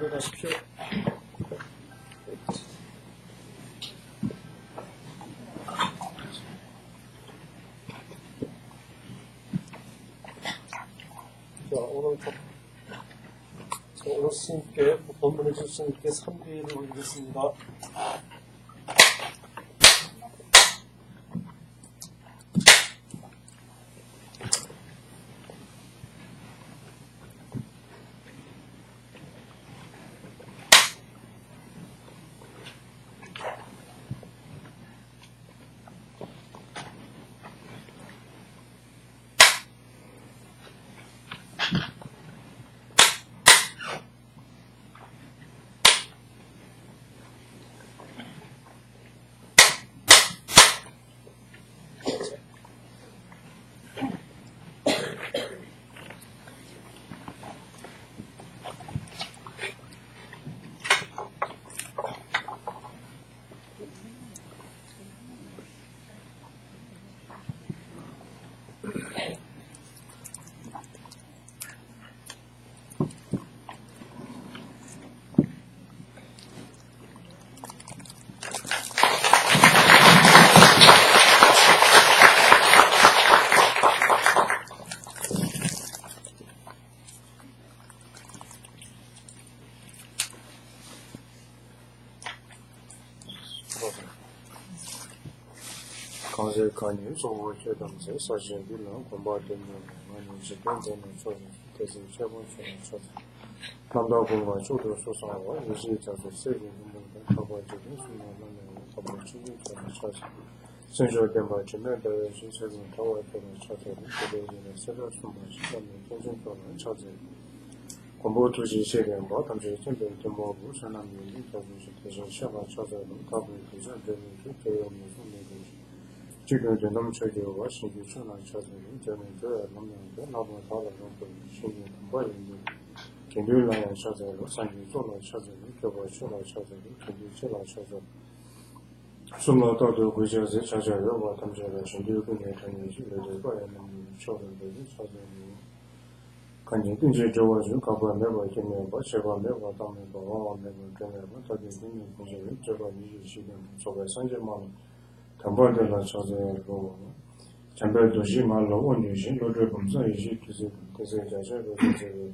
일어나십시오. 자, 오늘 스님께, 법문해 주신 스님께 3비를 올리겠습니다. 강제관이 소호제담세 사실비는 공부하던 많이 집행되는 소리 대신 최본수는 첫 남다공과 조도 소상과 유시자도 세계 운동된 가과적인 수많은 법을 추진하는 차지 선조된 마침에 대해 신체는 타워에는 차지를 그대에는 새로 숨을 시간을 통신표는 차지 공부 두지 세계과 담지 전된 대모부 산업이 자주시 대신 시험을 차지하는 가부의 대전되는 대용의 손내고 지금 넘쳐지고 신규 천안 차지는 저는 남녀들 나보다 다르고 신규 공부하는 견딜라야 차지로 산지 쏘는 차지는 교보 쇼나 차지는 견딜 체라 차지 숨어도 고지에서 차지하고 담지를 신규 근에 당연히 거에는 쇼는데 차지는 간지 근제 좋아지고 가봐 매번 있는 거 제가 매번 담는 거 매번 되는 거 다들 있는 고지를 제가 이 시간 속에 산지만 담보들라 차지하고 잠별 도시 말로 원유신 로드 검사 이시 그새 자체로 이제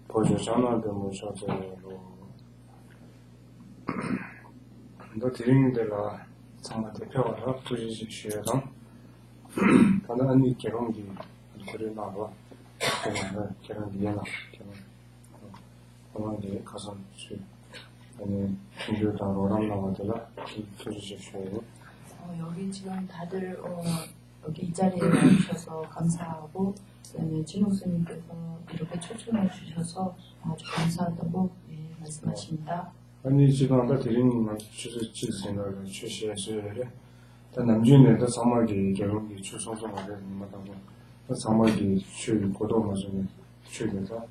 보조 전화도 못 차지하고 너 드링들라 상마 대표가 부지식시에서 가능한 개론기 그래 나와 개론 이해나 개론 가서 아니 공부다 로람 나와들라 부지식시에서 여기 지금 다들 여기 이 자리에 와주셔서 감사하고 진호 스님께서 이렇게 초청해 주셔서 아주 감사하다고 말씀하십니다. 아니 지금 아까 드린 주실 생각을 주시했어요. 남준에도 사마기 결혼기 추송송하게 맞다고 사마기 출 고도 맞으면 출돼서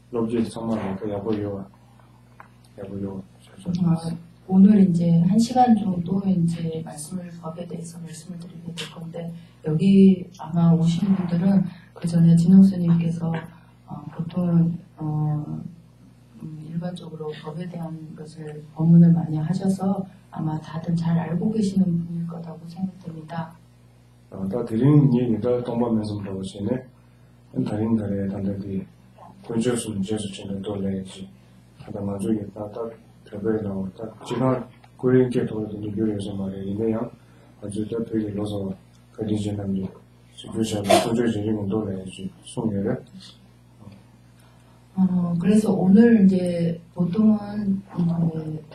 로지 사마가 야보요 오늘 이제 1시간 정도 이제 말씀을 법에 대해서 말씀을 드리게 될 건데 여기 아마 오신 분들은 그 전에 진홍 스님께서 보통 일반적으로 법에 대한 것을 법문을 많이 하셔서 아마 다들 잘 알고 계시는 분일 거라고 생각됩니다. 다 드린 얘기가 동반면서 보시네. 다른 달에 단들이 군주수 제수 진행 돌래지. 하다 나중에 다 대배로 딱 지난 고인께 도와준 유료에서 말이네요. 아주 대표에 넣어서 그리지는지 주주셔서 도저히 돌래지 송예를. 그래서 오늘 이제 보통은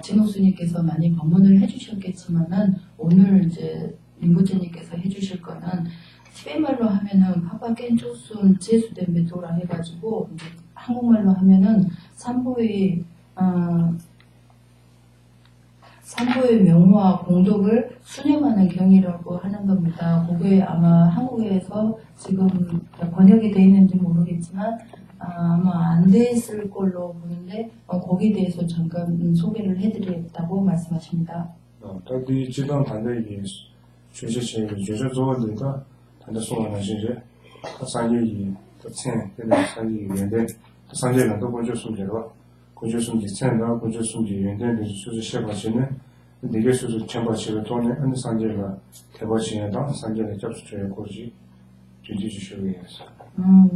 진호 스님께서 많이 법문을 해주셨겠지만은 오늘 이제 링고제님께서 해주실 거는 티베말로 하면은 파파겐초순 제수된베도라 해가지고 이제 한국말로 하면은 삼보의 명호와 공덕을 수념하는 경이라고 하는 겁니다. 그게 아마 한국에서 지금 번역이 되어 있는지 모르겠지만 아마 안 돼 있을 걸로 보는데 거기에 대해서 잠깐 소개를 해드리겠다고 말씀하십니다. 다들 지금 단대기 주제체 주제조원들과 단대 소원하는 이제 상위이 또 chen, 산이 유연된 산재는 또 먼저 숨겨봐. 고조숨기 센다 고조숨기 연대의 수수 시작하시는 네개 수수 첨부치를 통해 어느 상계가 대버치에다 상계의 접수처의 고지 주시기 위해서.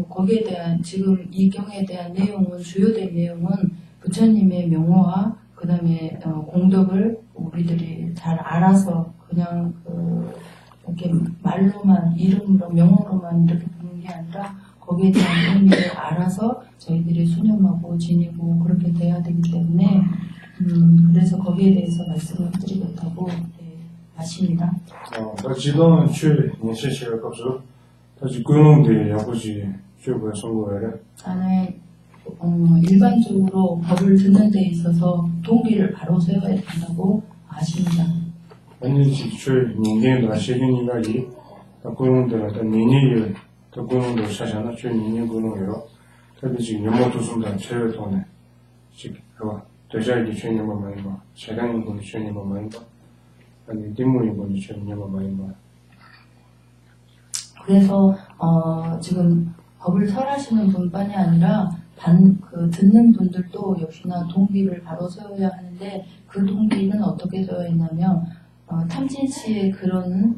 거기에 대한 지금 이 경에 대한 내용은 주요된 내용은 부처님의 명호와 그 다음에 공덕을 우리들이 잘 알아서 그냥 이렇게 말로만 이름으로 명호로만 이렇게 부르는 게 아니라 거기에 대한 의미를 알아서 저희들이 수념하고 지니고 그렇게 돼야 되기 때문에 그래서 거기에 대해서 말씀을 드리겠다고 아십니다. 나 지도는 최年轻시를 값으로 다시 근홍대 야구지 최고의 선거에 나는 일반적으로 법을 듣는 데 있어서 동기를 바로 세워야 된다고 아십니다. 아니 최 년경의 시행이가 이 근홍대가年年일 근홍도 사잖아 최年年 근홍이로 특히 연모도순단 최를 통해 지금 대자에게 최년만 많이 봐 재량인 분이 최년만 많이 봐 아니 뒷모인 분이 최년만 많이 봐. 그래서 지금 법을 설하시는 분만이 아니라 듣는 분들도 역시나 동기를 바로 세워야 하는데 그 동기는 어떻게 세워야 했냐면 탐진치의 그런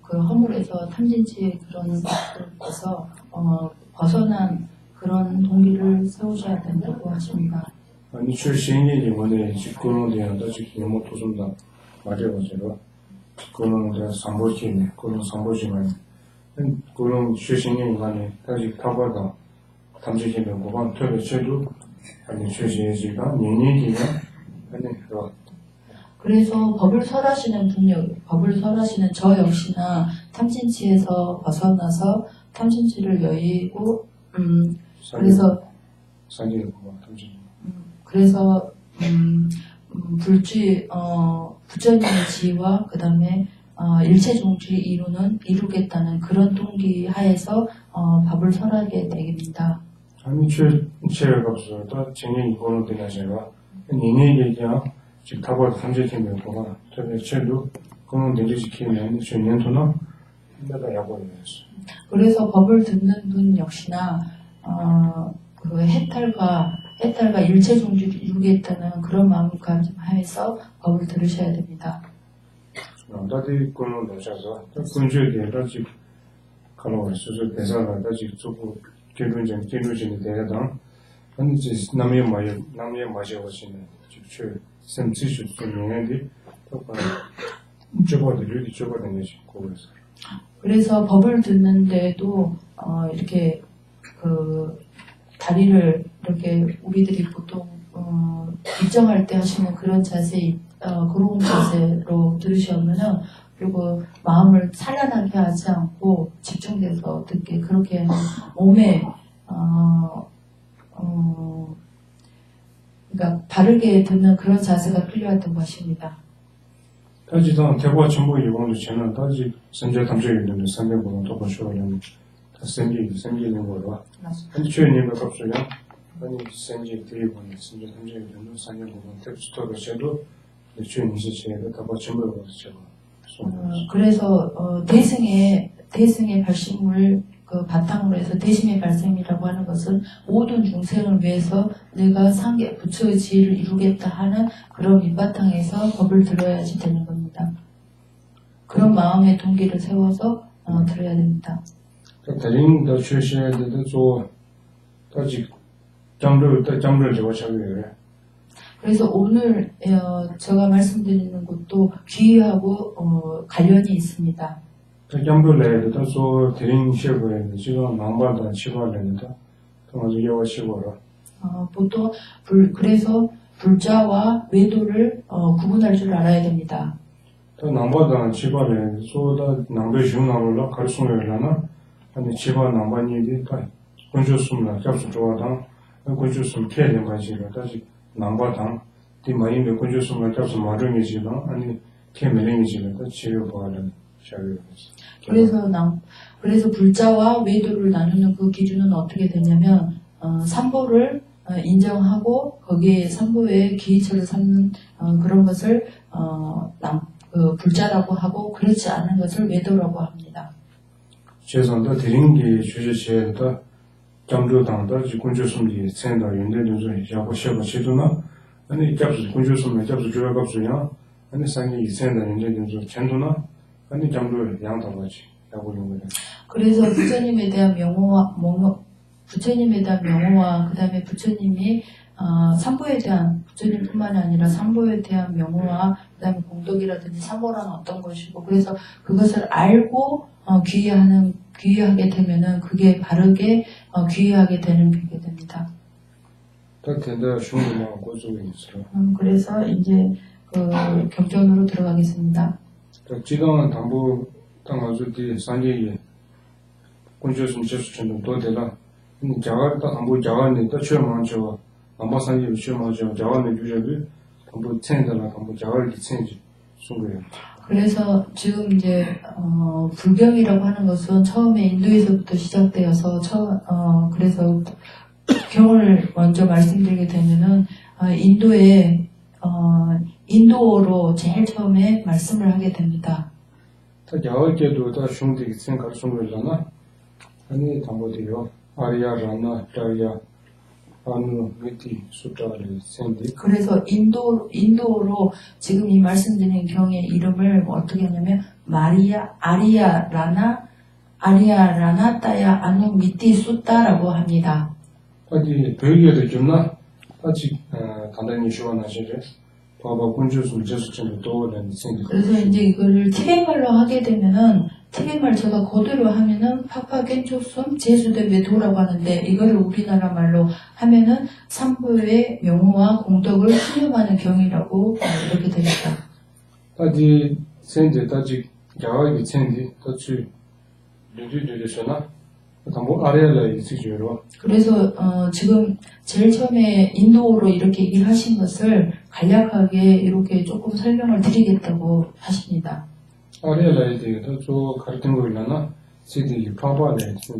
그 허물에서 탐진치의 그런 것들에서 벗어난 그런 동기를 세우셔야 된다고 하십니다. 아니 출신이 이번에 직권에 대한 지금 연모도순단 말해가지고 그런 데 상보팀에 그런 상보지만 그런 출신이 간에 아직 타바가 탐지기는 뭐가 특별체도 아니 출신이지가 년년기가 아니 그래서 법을 설하시는 법을 설하시는 저 역시나 탐진치에서 벗어나서 탐진치를 여의고 그래서 상계가 뭐가 탐지 그래서 부처님의 지와 그 다음에 일체종주를 이루겠다는 그런 동기 하에서 법을 설하게 되겠습니다. 아니 최가 없어도 작년 이거는 되냐 제가 년년에 그냥 지금 타고 탐지팀에 뭐가 특별체도 그런 데를 지키면 전년도나 내가 야구를 했어. 그래서 법을 듣는 분 역시나 그 해탈과 일체종주를 이루겠다는 그런 마음가짐하에서 법을 들으셔야 됩니다. 다들 그런 놓쳐서 군주에 대해서 가능한 수술 대사가 다시 조금 기능적인 대해당 아니 이제 남의 마셔보시는 직접 샘치수 수명인데 또 저거들이 거기서 그래서 법을 듣는데도 이렇게 그 다리를 이렇게 우리들이 보통 입정할 때 하시는 그런 그런 자세로 들으시면은 그리고 마음을 찬란하게 하지 않고 집중돼서 듣게 그렇게 몸에 그러니까 바르게 듣는 그런 자세가 필요하다고 하십니다. 다시 대과 정보 이용도 저는 다시 선제 탐색이 있는데 300번 더 보셔라는 생기는 거로 아니 최님의 값이요 아니 생기 드리고는 선제 탐색이 있는 300번 텍스트로 셔도 최님 시체에 다 전부를 제가 그래서 대승의 발심을 그 바탕으로 해서 대심의 발생이라고 하는 것은 모든 중생을 위해서 내가 상계 부처의 지혜를 이루겠다 하는 그런 밑바탕에서 법을 들어야지 되는 겁니다. 그런 마음의 동기를 세워서 들어야 됩니다. 대중도 출시해야 돼도 저 아직 장르를 제가 찾아요. 그래서 오늘 제가 말씀드리는 것도 귀하고 관련이 있습니다. 장르를 해도 대중 시험에 지금 남발다 치고하는데 또 아주 여시고라. 보통 그래서 불자와 외도를 구분할 줄 알아야 됩니다. 또 남발다 치고하는 소다 남배 중나로라 가르침을하나 아니 치고 남반이디 다 건조숨나 잡수 좋아다 건조숨 캐는 가지고 다시 남바당 이 많이 몇 건조숨을 잡수 마름이지나 아니 캐멜링이지나 다 치료하는 그래서 불자와 외도를 나누는 그 기준은 어떻게 되냐면 삼보를 인정하고 거기에 삼보의 기이처를 삼는 그런 것을 불자라고 하고 그렇지 않은 것을 외도라고 합니다. 최선도 드링기 주제시에다 잠조당다 군주숨이 센다 연대도서 야고 셔고 시도나 아니 잡수 군주숨에 잡수 조약업수야 아니 상이 센다 연대도서 전도나 아니 잠조 양다바지 야고 용거다. 그래서 부처님에 대한 부처님에 대한 명호와 그다음에 부처님이 삼보에 대한 부처님뿐만 아니라 삼보에 대한 명호와 그다음에 공덕이라든지 삼보라는 어떤 것이고 그래서 그것을 알고 귀의하게 되면은 그게 바르게 귀의하게 되는 게 됩니다. 딱 된다 중국어 고조에 있어. 그래서 이제 그 경전으로 들어가겠습니다. 지당은 담보 당아주디 산지에 군주숨 제수천도 도되라. 자가다 담보 자가는 또 처음만저 남바산이 처음만저 자가는 주제를 담보 챙달라 담보 자가를 챙지 순거예요. 그래서 지금 이제 불경이라고 하는 것은 처음에 인도에서부터 시작되어서 그래서 경을 먼저 말씀드리게 되면은 인도어로 제일 처음에 말씀을 하게 됩니다. 야월께도 다 슝되게 생각 순거잖아. 아니 담보디요. 아리아라나 다리아 아누 미티 수다를 생디. 그래서 인도어로 지금 이 말씀드린 경의 이름을 어떻게 하냐면 아리아라나 따야 아누 미티 수다라고 합니다. 어디 별개도 좀나 아직 간단히 시원하시죠. 봐봐 군주숨 제수천도 떠오르는 생기. 그래서 이제 이거를 티벳말로 하게 되면은 티벳말 제가 그대로 하면은 파파겐초숨 제수대베도라고 하는데 이거를 우리나라 말로 하면은 삼보의 명호와 공덕을 수념하는 경이라고 이렇게 됩니다. 따지 생제 따지 야와이 생제 따지 류류류류서나 담보 아래를 있으시죠. 그래서 지금 제일 처음에 인도어로 이렇게 얘기를 하신 것을 간략하게 이렇게 조금 설명을 드리겠다고 하십니다. 아리아라에 대해서 가르친 거일라나 세대이 파바에 대해서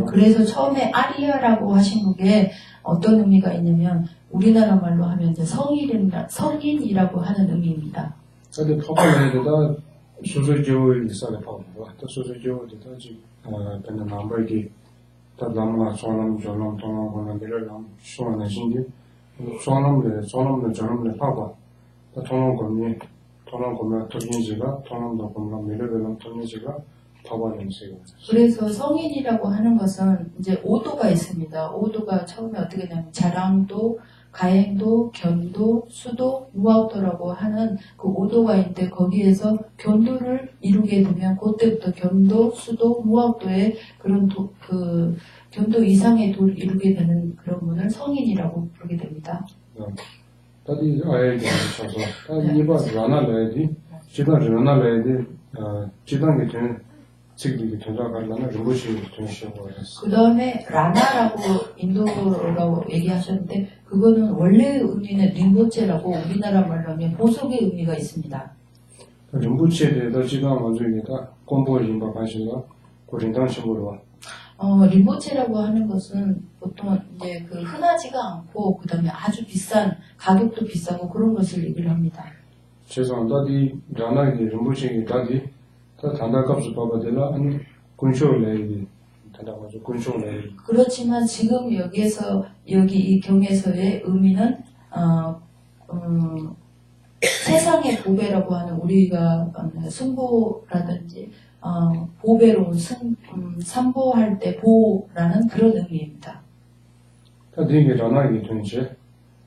그래서 처음에 아리아라고 하신 게 어떤 의미가 있냐면 우리나라 말로 하면 이제 성인이라고 하는 의미입니다. 근데 파바에 대해서 소소지오의 이사를 파바, 또 소소지오에 대해서เป็นน้ำไปกี่ถ้าลำมาซ้อนลำจอลำตองคนนั้นเดี๋ยวลำซ้อนในสิ่งที่ซ้อนลำเลยจอลำเลยภาพว่าถ้าท้องลำคนนี้ท้องลำคนนั้นทุกอย่าง지가ท้องลำคนนั้นเดี๋ยวลำทุกอย่าง지가ภาพว่าอย่างสิ. 그래서 성인이라고 하는 것은 이제 5도가 있습니다. 5도가 처음에 어떻게 되냐면 자랑도, 가행도, 견도, 수도, 무학도라고 하는 그 5도가 있는데 거기에서 견도를 이루게 되면 그때부터 견도, 수도, 무학도의 그런 견도 이상의 도를 이루게 되는 그런 분을 성인이라고 부르게 됩니다. 따디 아예게 있어서 따디 이바 라나라야디 지단 라나라야디 지단게 되는 그 다음에 라나라고 인도어라고 얘기하셨는데 그거는 원래 의미는 림보체라고 우리나라 말로 하면 보석의 의미가 있습니다. 림보체에 대해서 지금 먼저 얘기가 공부 림바 관심과 고린당 식으로 림보체라고 하는 것은 보통 이제 그 흔하지가 않고 그 다음에 아주 비싼 가격도 비싸고 그런 것을 얘기를 합니다. 죄송합니다. 이 라나의 림보체의 다디 단단값을 봐봐들라 아니 군쇼를 단단가지고 군쇼를 그렇지만 지금 여기 이 경에서의 의미는 세상의 보배라고 하는 우리가 승보라든지 보배로 삼보할 때 보라는 그런 의미입니다. 이게 라나이 된지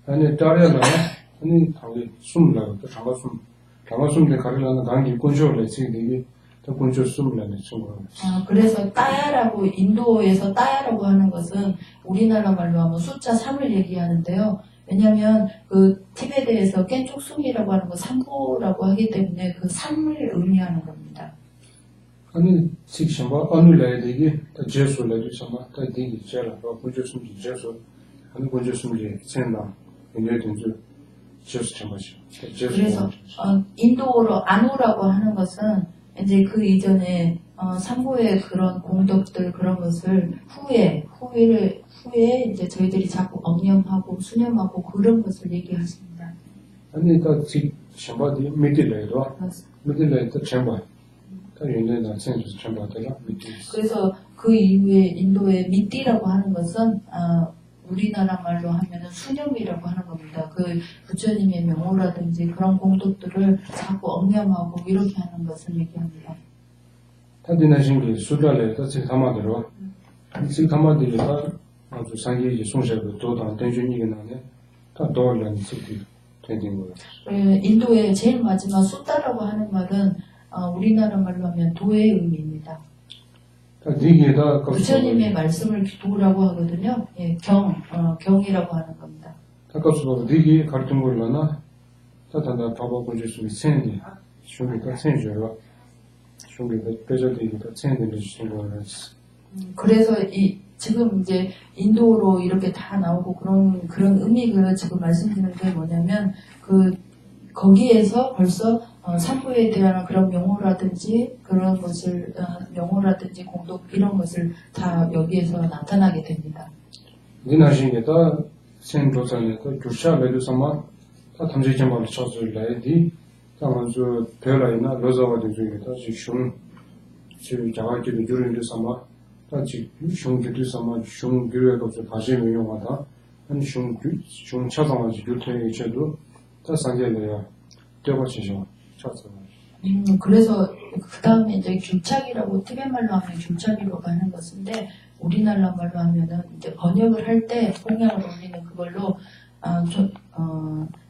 아니 따라야나 아니 당기 숨라고 또 장가숨 가르라는 강기 군쇼를 지금 그래서 따야라고 인도에서 따야라고 하는 것은 우리나라 말로 하면 숫자 3을 얘기하는데요. 왜냐하면 그 티베트에서 깬쪽숨이라고 하는 거 3보라고 하기 때문에 그 3을 의미하는 겁니다. 아니 지금 어느 라이드기 제수 라이드 sama 다 되게 제라 군조숨 제수 하는 군조숨이 생나 인도든지 제수 참아시. 그래서 인도어로 아누라고 하는 것은 이제 그 이전에 삼보의 그런 공덕들 그런 것을 후에 이제 저희들이 자꾸 억념하고 수념하고 그런 것을 얘기하십니다. 아니 다 지금 샴바디 미들레도 미들레도 샴바 다 연대나 센스 전부터가 밑에 그래서 그 이후에 인도의 미띠라고 하는 것은 우리나라 말로 하면은 수념이라고 하는 겁니다. 그 부처님의 명호라든지 그런 공덕들을 자꾸 엉념하고 이렇게 하는 것을 얘기합니다. 다디나신 게 수달에다 지카마들어 지카마들이가 아주 상계의 송셔도 도단 tension이게 나네 다 도올라는 시티 되는 거예요. 인도의 제일 마지막 수다라고 하는 말은 우리나라 말로 하면 도의 의미입니다. 부처님의 말씀을 도라고 하거든요. 예, 경이라고 하는 겁니다. 가까스로 되게 가르친 걸로나 다단다 바바고 주스미 센디 슈미가 센저가 슈미가 빼져되기가 센디를 주신 거라서 그래서 지금 이제 인도로 이렇게 다 나오고 그런 의미를 지금 말씀드리는 게 뭐냐면 거기에서 벌써 산부에 대한 그런 명호라든지 그런 것을 명호라든지 공덕 이런 것을 다 여기에서 나타나게 됩니다. 니나신게다 센도산에다 주샤 메두사마 다 탐지점을 찾을래디 다 먼저 별라이나 로자와도 중에다 지금 자가기도 줄인데 삼아 다 지금 슝기도 삼아 슝기에도 다시 명용하다 한 슝 찾아가지고 교통에 쳐도 다 상계래요. 되버치죠. 그래서 그 다음에 이제 귤착이라고 티벳 말로 하면 귤착이라고 하는 것인데 우리나라 말로 하면은 이제 번역을 할 때 공양을 올리는 그걸로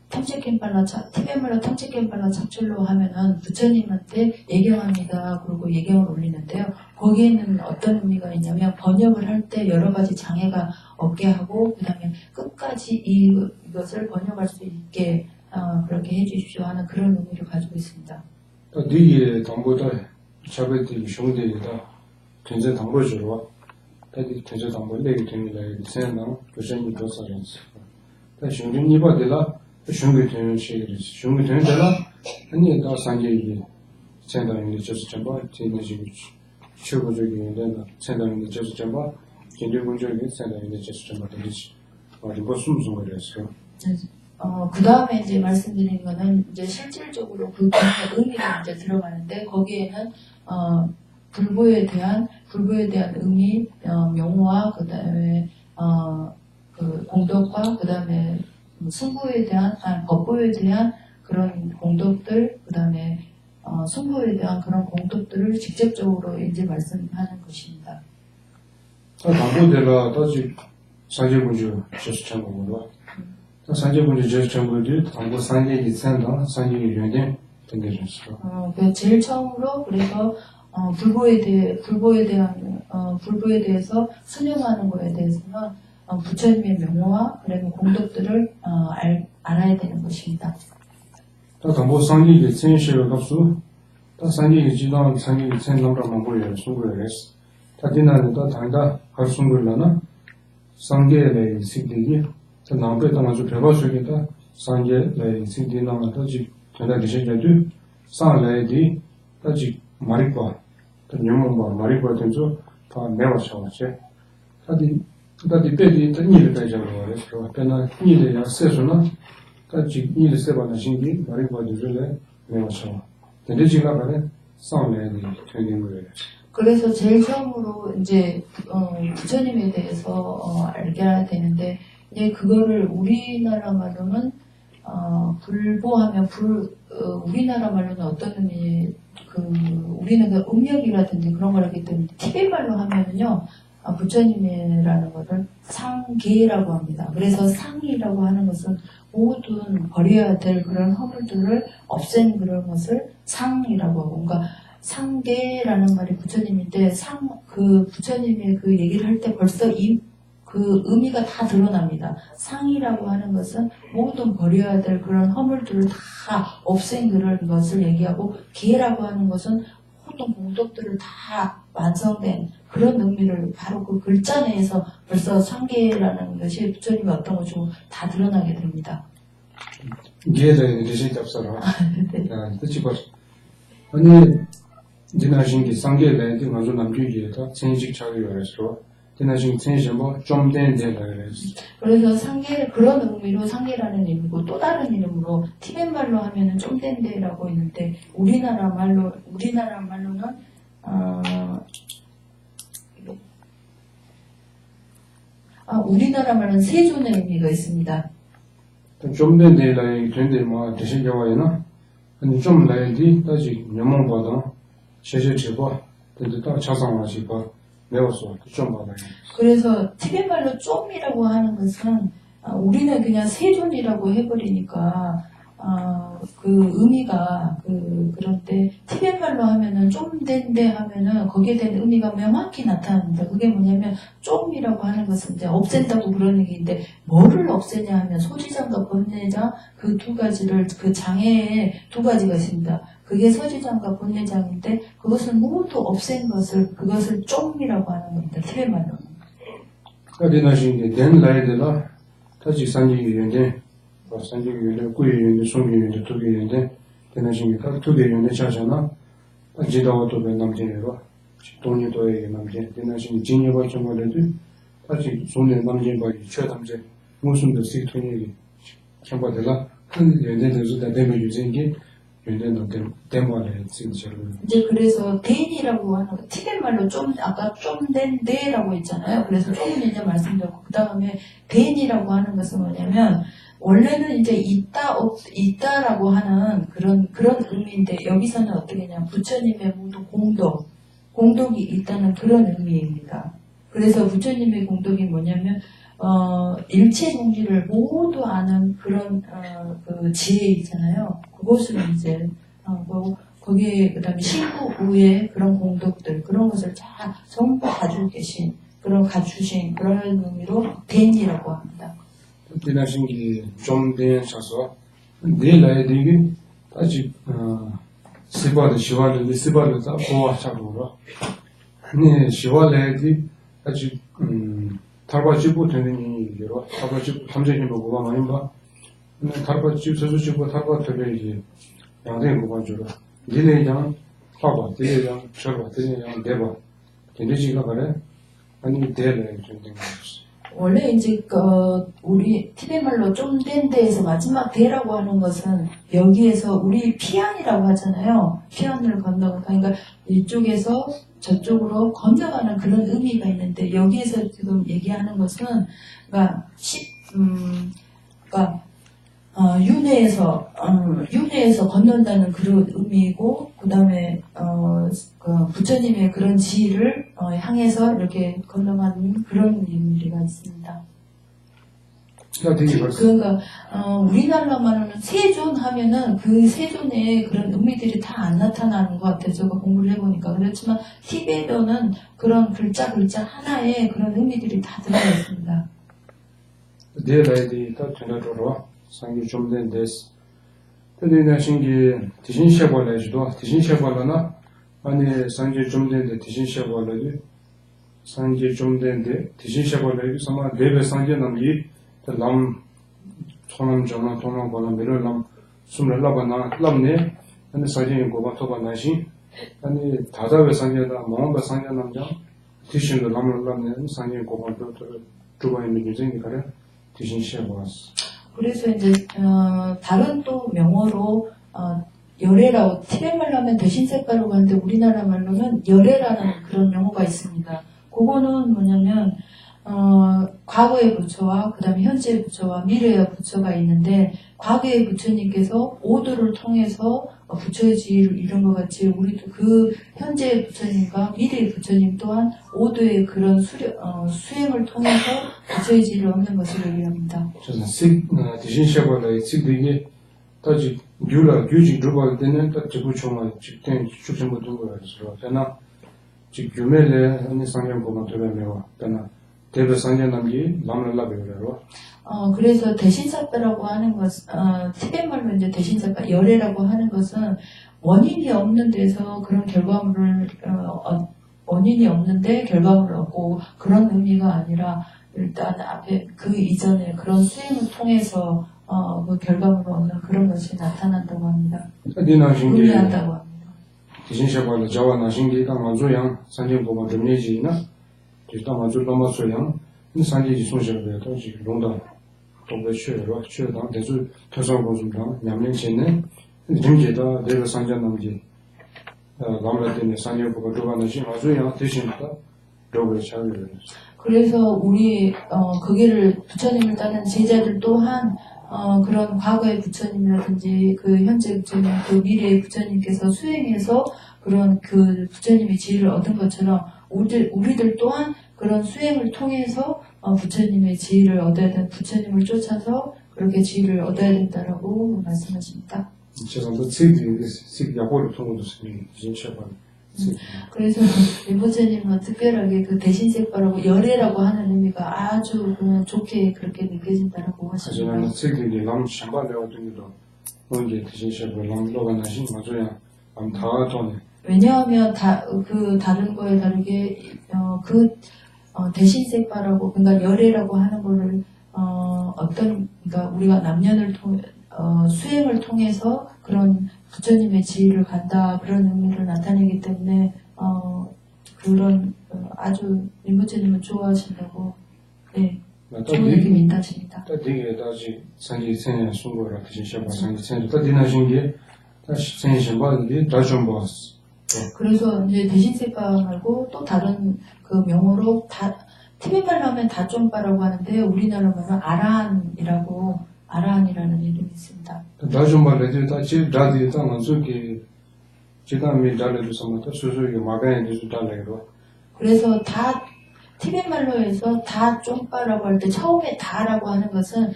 탐책겜팔라 티벳 말로 탐책겜팔라 착출로 하면은 부처님한테 예경합니다. 그리고 예경을 올리는데요. 거기에는 어떤 의미가 있냐면 번역을 할 때 여러 가지 장애가 없게 하고 그다음에 끝까지 이것을 번역할 수 있게 그렇게 해주십시오 하는 그런 의미를 가지고 있습니다. 네게 담보다 차베티 숑데이다 전제 담보주로 다디 전제 담보 내게 됩니다. 세나 교전이 도서런스. 다 숑딘 이바데라 숑게 되는 시기를 숑게 되는데라 아니 다 상계이 센다는 게 저스 점바 제네지 최고적인 데나 센다는 게 저스 점바 진료군적인 센다는 게 저스 점바 되지. 그리고 무슨 거였어요? 그 다음에 이제 말씀드린 거는 이제 실질적으로 그 의미가 이제 들어가는데 거기에는 불보에 대한 의미, 명호와 그 다음에 그 공덕과 그 다음에 승부에 대한 법보에 대한 그런 공덕들, 그 다음에 승부에 대한 그런 공덕들을 직접적으로 이제 말씀하는 것입니다. 담보대라 다시 상계군주 제스처 거고요. 상계군주 제스처들이 담보 상계기 센다 상계기 연대 등계졌어. 제일 처음으로 그래서 불보에 대해서 수념하는 거에 대해서는 부처님의 명호와 그리고 공덕들을 알아야 되는 것입니다. 담보 상계기 센시를 값수 다 상계기 지단 상계기 센남라만 보여요. 수고해서 다디나는 다 당다 할 수고를 상계의 식대기 그 남배다 아주 배워서기다 상계의 식대나만 더지 전달이 되셔도 상례디 더지 마리과 또 녀몽바 마리과 된저 다 내와셔왔지 다디 배디 일을 배정을 해서 배나 일을 약세서나 다지 일을 세바나 신기 마리과 된저래 내와셔 근데지가 말에 상례디 되는 거예요. 그래서 제일 처음으로 이제 부처님에 대해서 알게 되는데 이제 그거를 우리나라 말로는 불보하면 우리나라 말로는 어떤 의미 우리는 음력이라든지 그런 걸 하기 때문에 티벳 말로 하면은요 부처님이라는 것을 상계라고 합니다. 그래서 상이라고 하는 것은 모든 버려야 될 그런 허물들을 없앤 그런 것을 상이라고 하고 그러니까 상계라는 말이 부처님인데 그 부처님의 그 얘기를 할 때 벌써 그 의미가 다 드러납니다. 상이라고 하는 것은 모든 버려야 될 그런 허물들을 다 없앤 그런 것을 얘기하고 계라고 하는 것은 모든 공덕들을 다 완성된 그런 의미를 바로 그 글자 내에서 벌써 상계라는 것이 부처님이 어떤 것이 다 드러나게 됩니다. 계에 대해서 답사라. 뜻이 봐. 아니 지나신 게 상계에 대해 먼저 남주기에다 생식 차이가 있어. 지나신 천신보 좀 된데라 그래서. 그래서 상계 그런 의미로 상계라는 이름이고 또 다른 이름으로 티벳 말로 하면은 좀 된데라고 있는데 우리나라 말로는 우리나라 말은 세존의 의미가 있습니다. 좀 된데라 된데 뭐 대신 좋아요나. 아니 좀 라이디 다시 명망보다 제제제고 근데 또 차상하시 봐. 배웠어. 좀 받아요. 그래서 티벳 말로 좀이라고 하는 것은 우리는 그냥 세존이라고 해버리니까 그 의미가 그런데 티벳 말로 하면은 좀 된데 하면은 거기에 대한 의미가 명확히 나타납니다. 그게 뭐냐면 좀이라고 하는 것은 이제 없앤다고 그런 얘기인데 뭐를 없애냐 하면 소지장과 번뇌장 그 두 가지를 그 장애에 두 가지가 있습니다. 그게 서지장과 번뇌장인데 그것을 모두 없앤 그것을 좀이라고 하는 겁니다. 티벳 말로는. 어디나신 게 된 라이드라 다시 산지유인데 산지유인데 구유인데 송유인데 두개인데 되나신 게딱 두개인데 자잖아. 지도도 남제로 동료도의 남제 되나신 진여가 정말에도 다시 손에 남제 바이 최담제 무슨 데 시토니 캠바들라 큰 연대들도 다 되면 유진기 이제 그래서 대인이라고 하는 거, 티벳 말로 좀 아까 좀 된데라고 했잖아요. 그래서 조금 이제 말씀드렸고 그 다음에 대인이라고 하는 것은 뭐냐면 원래는 이제 있다라고 하는 그런 의미인데 여기서는 어떻게 냐 부처님의 모두 공덕이 있다는 그런 의미입니다. 그래서 부처님의 공덕이 뭐냐면 일체 공기를 모두 아는 그런 그 지혜 있잖아요. 그것을 이제 거기에 그다음에 신구의 그런 공덕들 그런 것을 다 전부 가지고 계신 갖추신 그런 의미로 대인이라고 합니다. 지나신 게좀 되셔서 내일에 되게 아직 시발을 다 보아차로 아니 시발에 아직 탈바지고 되는 일이로 탈바지고 탐색이 뭐가 많이 봐. 근데 탈바지 저주지고 탈바 되게 양대 뭐가 주로. 이래장 봐봐. 이래장 저봐. 이래장 대봐. 되지가 그래. 아니 대래 좀 되는 거지. 원래 이제 우리 티벳 말로 좀 된 데에서 마지막 대라고 하는 것은 여기에서 우리 피안이라고 하잖아요. 피안을 건너가 그러니까 이쪽에서 저쪽으로 건너가는 그런 의미가 있는데 여기에서 지금 얘기하는 것은 그러니까 윤회에서 건넌다는 그런 의미이고 그다음에 부처님의 그런 지위를 향해서 이렇게 건너가는 그런 의미가 있습니다. 그러니까 우리나라 말로는 세존 하면은 그 세존의 그런 의미들이 다 안 나타나는 것 같아요. 제가 공부를 해보니까. 그렇지만 티베트어는 그런 글자 하나에 그런 의미들이 다 들어가 있습니다. 내일에 다 전화로 상기 좀 된 데스. 근데 신기 대신 쉐벌레지도 대신 쉐벌레나 아니 상기 좀 된데 대신 쉐벌레지 상기 좀 된데 대신 쉐벌레지 sama 레벨 상기 남기 람 통남 전화 통남 번호 메를 람 숨을라바나 람네 근데 사진이 고바 토바나시 아니 다다베 상기다 마음바 상기 남자 대신도 람을 람네 상기 고바 두바이 미진이 그래 대신 쉐벌레스 그래서 이제 다른 또 명어로 열애라고 티벳 말로 하면 대신 색깔로 하는데 우리나라 말로는 열애라는 그런 명어가 있습니다. 그거는 뭐냐면 과거의 부처와 그다음에 현재의 부처와 미래의 부처가 있는데 과거의 부처님께서 오도를 통해서 부처의 지위를 이룬 것 같이 우리도 그 현재의 부처님과 미래의 부처님 또한 오도의 그런 수행을 통해서 부처의 지위를 얻는 것을 의미합니다. 저는 대신 쉐벌레 되게 다시 규지 들어갈 때는 딱 지구 총알 직전 축전 두고 그래서 저나 지금 유매래 하는 상경 보면 되면요. 저나 대배 상경 남기 남을라 배우래요. 그래서 대신사과라고 하는 것, 티벳 말로 이제 대신사과, 열애라고 하는 것은 원인이 없는 데서 그런 결과물을, 원인이 없는데 결과물을 얻고 그런 의미가 아니라 일단 앞에 그 이전에 그런 수행을 통해서 그 결과물을 얻는 그런 것이 나타난다고 합니다. 의미한다고 합니다. 대신사과를 자와 나신기가 만조양 상경 보면 좀 얘기나 일단 먼저 넘어서요. 이 산지지 소셜에 다시 롱다 동배 쉬어요. 쉬어다 대주 토성 공중다 냠년체는 점제다 내가 산전 남지 남라데네 산여보고 들어가는지 맞아요. 대신다 로그를 차려요. 그래서 우리 거기를 부처님을 따는 제자들 또한 그런 과거의 부처님이라든지 그 현재 부처님, 그 미래의 부처님께서 수행해서 그런 그 부처님의 지혜를 얻은 것처럼 우리들 또한 그런 수행을 통해서 부처님의 지혜를 얻어야 된다. 부처님을 쫓아서 그렇게 지혜를 얻어야 된다라고 말씀하십니다. 제가도 책 야보를 통해서 진짜 그래서 림보체님은 특별하게 그 대신색바라고 열애라고 하는 의미가 아주 그냥 좋게 그렇게 느껴진다라고 하십니다. 하지만 책들이 너무 신발되어 있는데도 뭔게 대신색을 남로가 나신 맞아야 다 돈에 왜냐하면 그 다른 거에 다르게 대신색바라고 그러니까 열애라고 하는 거를 그러니까 우리가 남년을 수행을 통해서 그런 부처님의 지혜를 간다 그런 의미를 나타내기 때문에 그런 아주 림보체님은 좋아하신다고 네 좋은 느낌이 있다십니다. 되게 다시 상기 생애 송거라 대신색 상기 생애 또 디나신 게 다시 생애 신발이 다좀 봤어. 그래서 이제 대신색바 말고 또 다른 그 명호로 티베트말로 하면 다좀바라고 하는데 우리나라로는 아라한이라는 이름이 있습니다. 다좀바를 다시 다디 땅은서기 지금이 달려줘서 수수이 마가에 대해서 달려요. 그래서 티베트말로에서 다좀바라고 할 때 처음에 다라고 하는 것은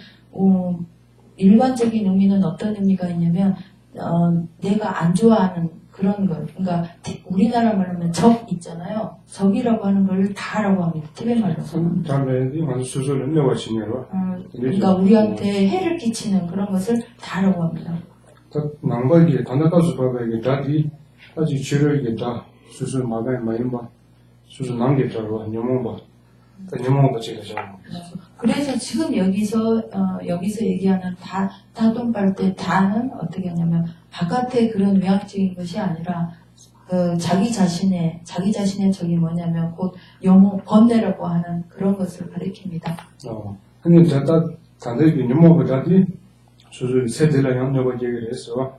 일반적인 의미는 어떤 의미가 있냐면 내가 안 좋아하는 그런 걸, 그러니까 우리나라 말하면 적 있잖아요. 적이라고 하는 걸 다라고 합니다. 티베트말로서. 달래기 만 수술을 내와치냐로. 그러니까 우리한테 해를 끼치는 그런 것을 다라고 합니다. 남발기 단다가서 봐봐야게 다디 아직 치료이게 다 수술 마가에 마이마 수술 남겠다고 녀몽바 녀몽바 제가 그래서 지금 여기서 얘기하는 다돈발 때 다는 어떻게 하냐면 바깥의 그런 외향적인 것이 아니라 자기 자신의 적이 뭐냐면 곧 번뇌라고 하는 그런 것을 가리킵니다. 근데 단대기 녀몽바 다디 수술 세대라 양녀가 얘기를 했어.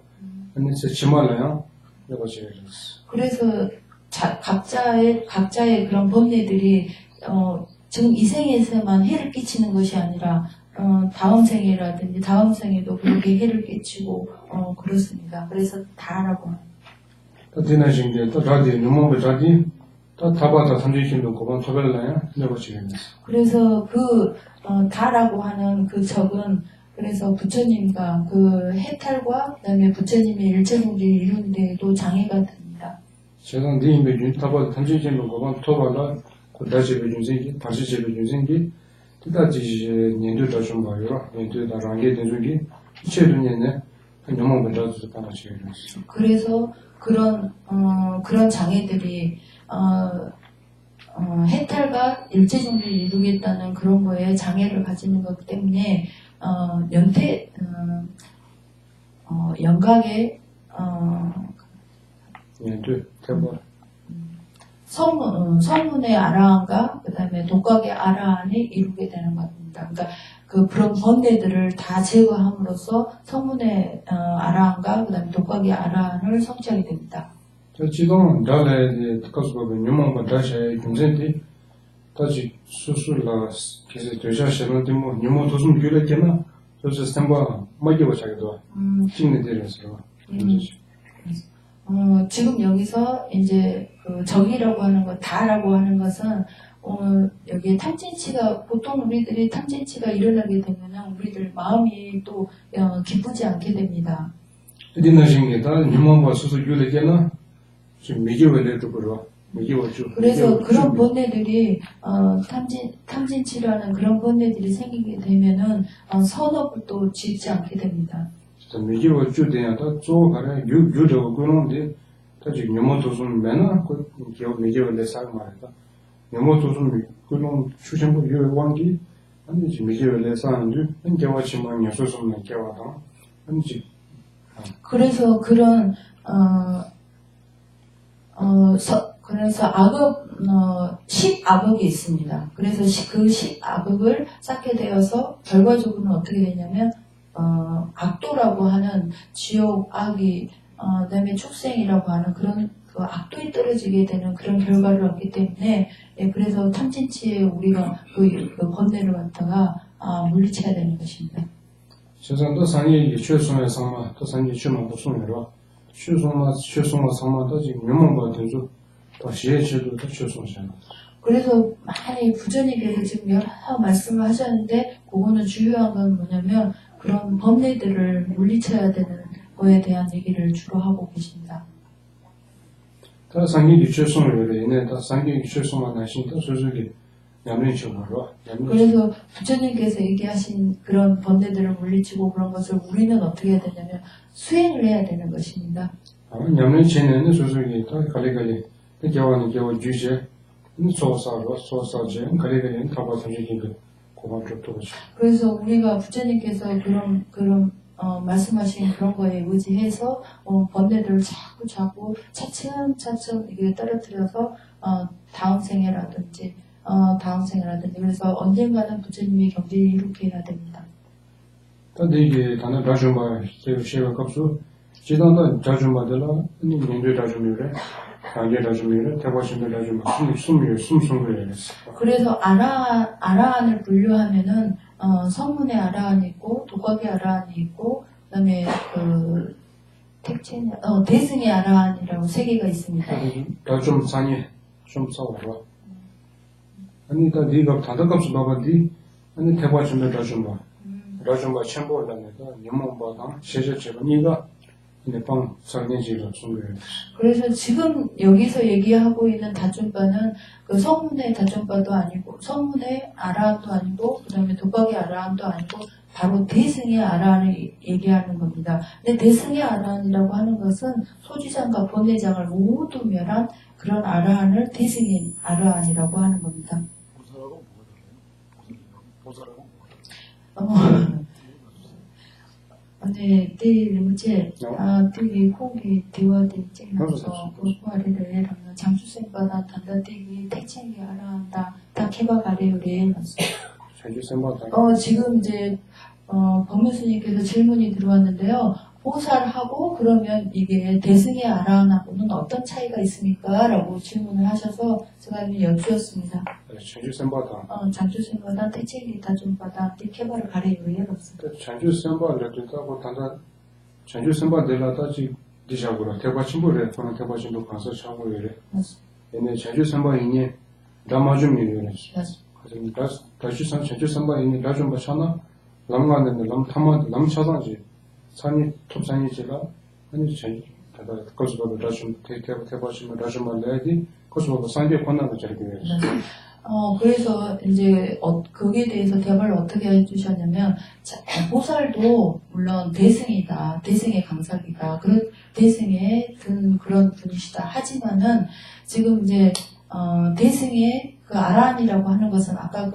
근데 제 치말라요. 내가 얘기를 했어. 그래서 각자의 그런 번뇌들이 지금 이 생에서만 해를 끼치는 것이 아니라 다음 생이라든지 다음 생에도 그렇게 해를 끼치고 그렇습니다. 그래서 다라고 합니다. 디나신 게또 다디 녀몽바 다디 또 타바다 삼지신도 그건 토벨라요. 내가 얘기를 했어. 그래서 다라고 하는 그 적은 그래서 부처님과 그 해탈과 그다음에 부처님의 일체공리를 이루는 데에도 장애가 됩니다. 제가 네 임베준 타바다 삼지신도 그건 토발라 다시 배준생기 다시 재배준생기 뜻다지 년도다 좀 봐요. 년도다 랑게 된중기 이체도년에 너무 먼저서 받아치게 됐어. 그래서 그런 장애들이 해탈과 일체종리를 이루겠다는 그런 거에 장애를 가지는 것 때문에 연각에 대박. 성문의 아라한과 그 다음에 독각의 아라한이 이루게 되는 겁니다. 그러니까 그런 번뇌들을 다 제거함으로써 성문의 아라한과 그 다음에 독각의 아라한을 성취하게 됩니다. 지금 달에 가서 보면 녀몽바 다시 굉장히 다시 수술라 계속 되셔서는 뭐 녀몽 도좀 교육했나 그래서 스탠바 맞게 자기도 찍는 데에서 지금 여기서 이제 그 적이라고 하는 것, 다라고 하는 것은 여기에 탐진치가 보통 우리들이 탐진치가 일어나게 되면은 우리들 마음이 또 기쁘지 않게 됩니다. 어디나신 게다 녀몽바 수술 교육했나 지금 미기원에도 그러 미기원주. 그래서 그런 번뇌들이 탐진치라는 그런 번뇌들이 생기게 되면은 선업을 또 짓지 않게 됩니다. 미기원주 대야다 쪼가래 유유도 그런데 다시 녀몽도 좀 매나 그 기업 미기원에 살 말이다. 녀몽도 좀 그런 추천부 요원기 아니 지금 미기원에 사는데 현재와치만 여소som는 개와다 아니지. 그래서 그런 그래서 악업, 10악업이 있습니다. 그래서 그 10악업을 쌓게 되어서 결과적으로는 어떻게 되냐면, 악도라고 하는 지옥, 악이, 그다음에 축생이라고 하는 그런 그 악도에 떨어지게 되는 그런 결과를 얻기 때문에, 예, 그래서 참진치에 우리가 그 번뇌를 갖다가 물리쳐야 되는 것입니다. 세상도 상이 최소의 상마, 또 상이 최만 보송이라 최소마 상마도 지금 명망과 되죠. 또 시에체도 또 최소잖아. 그래서 많이 부처님께서 지금 여러 말씀을 하셨는데 그거는 중요한 건 뭐냐면 그런 번뇌들을 물리쳐야 되는 거에 대한 얘기를 주로 하고 계십니다. 다 상이 최소를 얘네 다 상이 최소만 나신다 소소기 양면적으로. 그래서 부처님께서 얘기하신 그런 번뇌들을 물리치고 그런 것을 우리는 어떻게 해야 되냐면 수행을 해야 되는 것입니다. 양면체는 소소기 다 갈래갈래 겨와는 겨와 주제 소사제 갈래갈래 다 봐주기 그 고맙죠. 그래서 우리가 부처님께서 그런 말씀하신 그런 거에 의지해서 번뇌들을 자꾸 차츰 이게 떨어뜨려서 다음 생애라든지 그래서 언젠가는 부처님의 경지를 이루게 해야 됩니다. 근데 이게 다른 라주마 제가 값수 지단도 라주마들라 민주 라주미래 강제 라주미래 대과신의 라주마 숨을 그래서 아라한을 분류하면은 성문의 아라한이 있고 독각의 아라한이 있고 그다음에 그 대승의 아라한이라고 세 개가 있습니다. 좀 상해 좀 싸워봐. 아니 다 네가 다른 값을 봐봤디 아니 대과신의 라주마 첨부하려니까 님몽바당 세제체가 네가 내방 상내지로 숨을. 그래서 지금 여기서 얘기하고 있는 다준바는 그 성문의 다준바도 아니고 성문의 아라한도 아니고 그다음에 독각의 아라한도 아니고 바로 대승의 아라한을 얘기하는 겁니다. 근데 대승의 아라한이라고 하는 것은 소지장과 번뇌장을 모두 멸한 그런 아라한을 대승의 아라한이라고 하는 겁니다. 네, 이제 되게 공기 대화된 쟁여서 고소하리를 하면 장수생바다 단다되기 택챙기 알아한다 다 개박아래요래 장수생바다 지금 이제 법무스님께서 질문이 들어왔는데요. 보살을 하고 그러면 이게 대승의 아라한하고는 어떤 차이가 있습니까? 라고 질문을 하셔서 제가 여쭈었습니다. 장주생바다 대책이 다준바다 개발을 가래요래 장주생바를 듣다고 단다 장주생바들라다지 디샤고라 대과친구래 그런 대과친구 가서 참고래 얘네 장주생바이니 라마줌이래 그래서 장주생바이니 라줌바샤나 람가는데 람차단지 산이 톱산이지가 아니 제 다다 거기서 라줌 대바시면 라줌만 내야지 거기서 산계 권한을 저렇게 해요. 그래서 이제 거기에 대해서 대화를 어떻게 해주셨냐면 보살도 물론 대승이다, 대승의 강사기다, 그런 대승의 그런 분이시다. 하지만은 지금 이제 대승의 그 아라한이라고 하는 것은 아까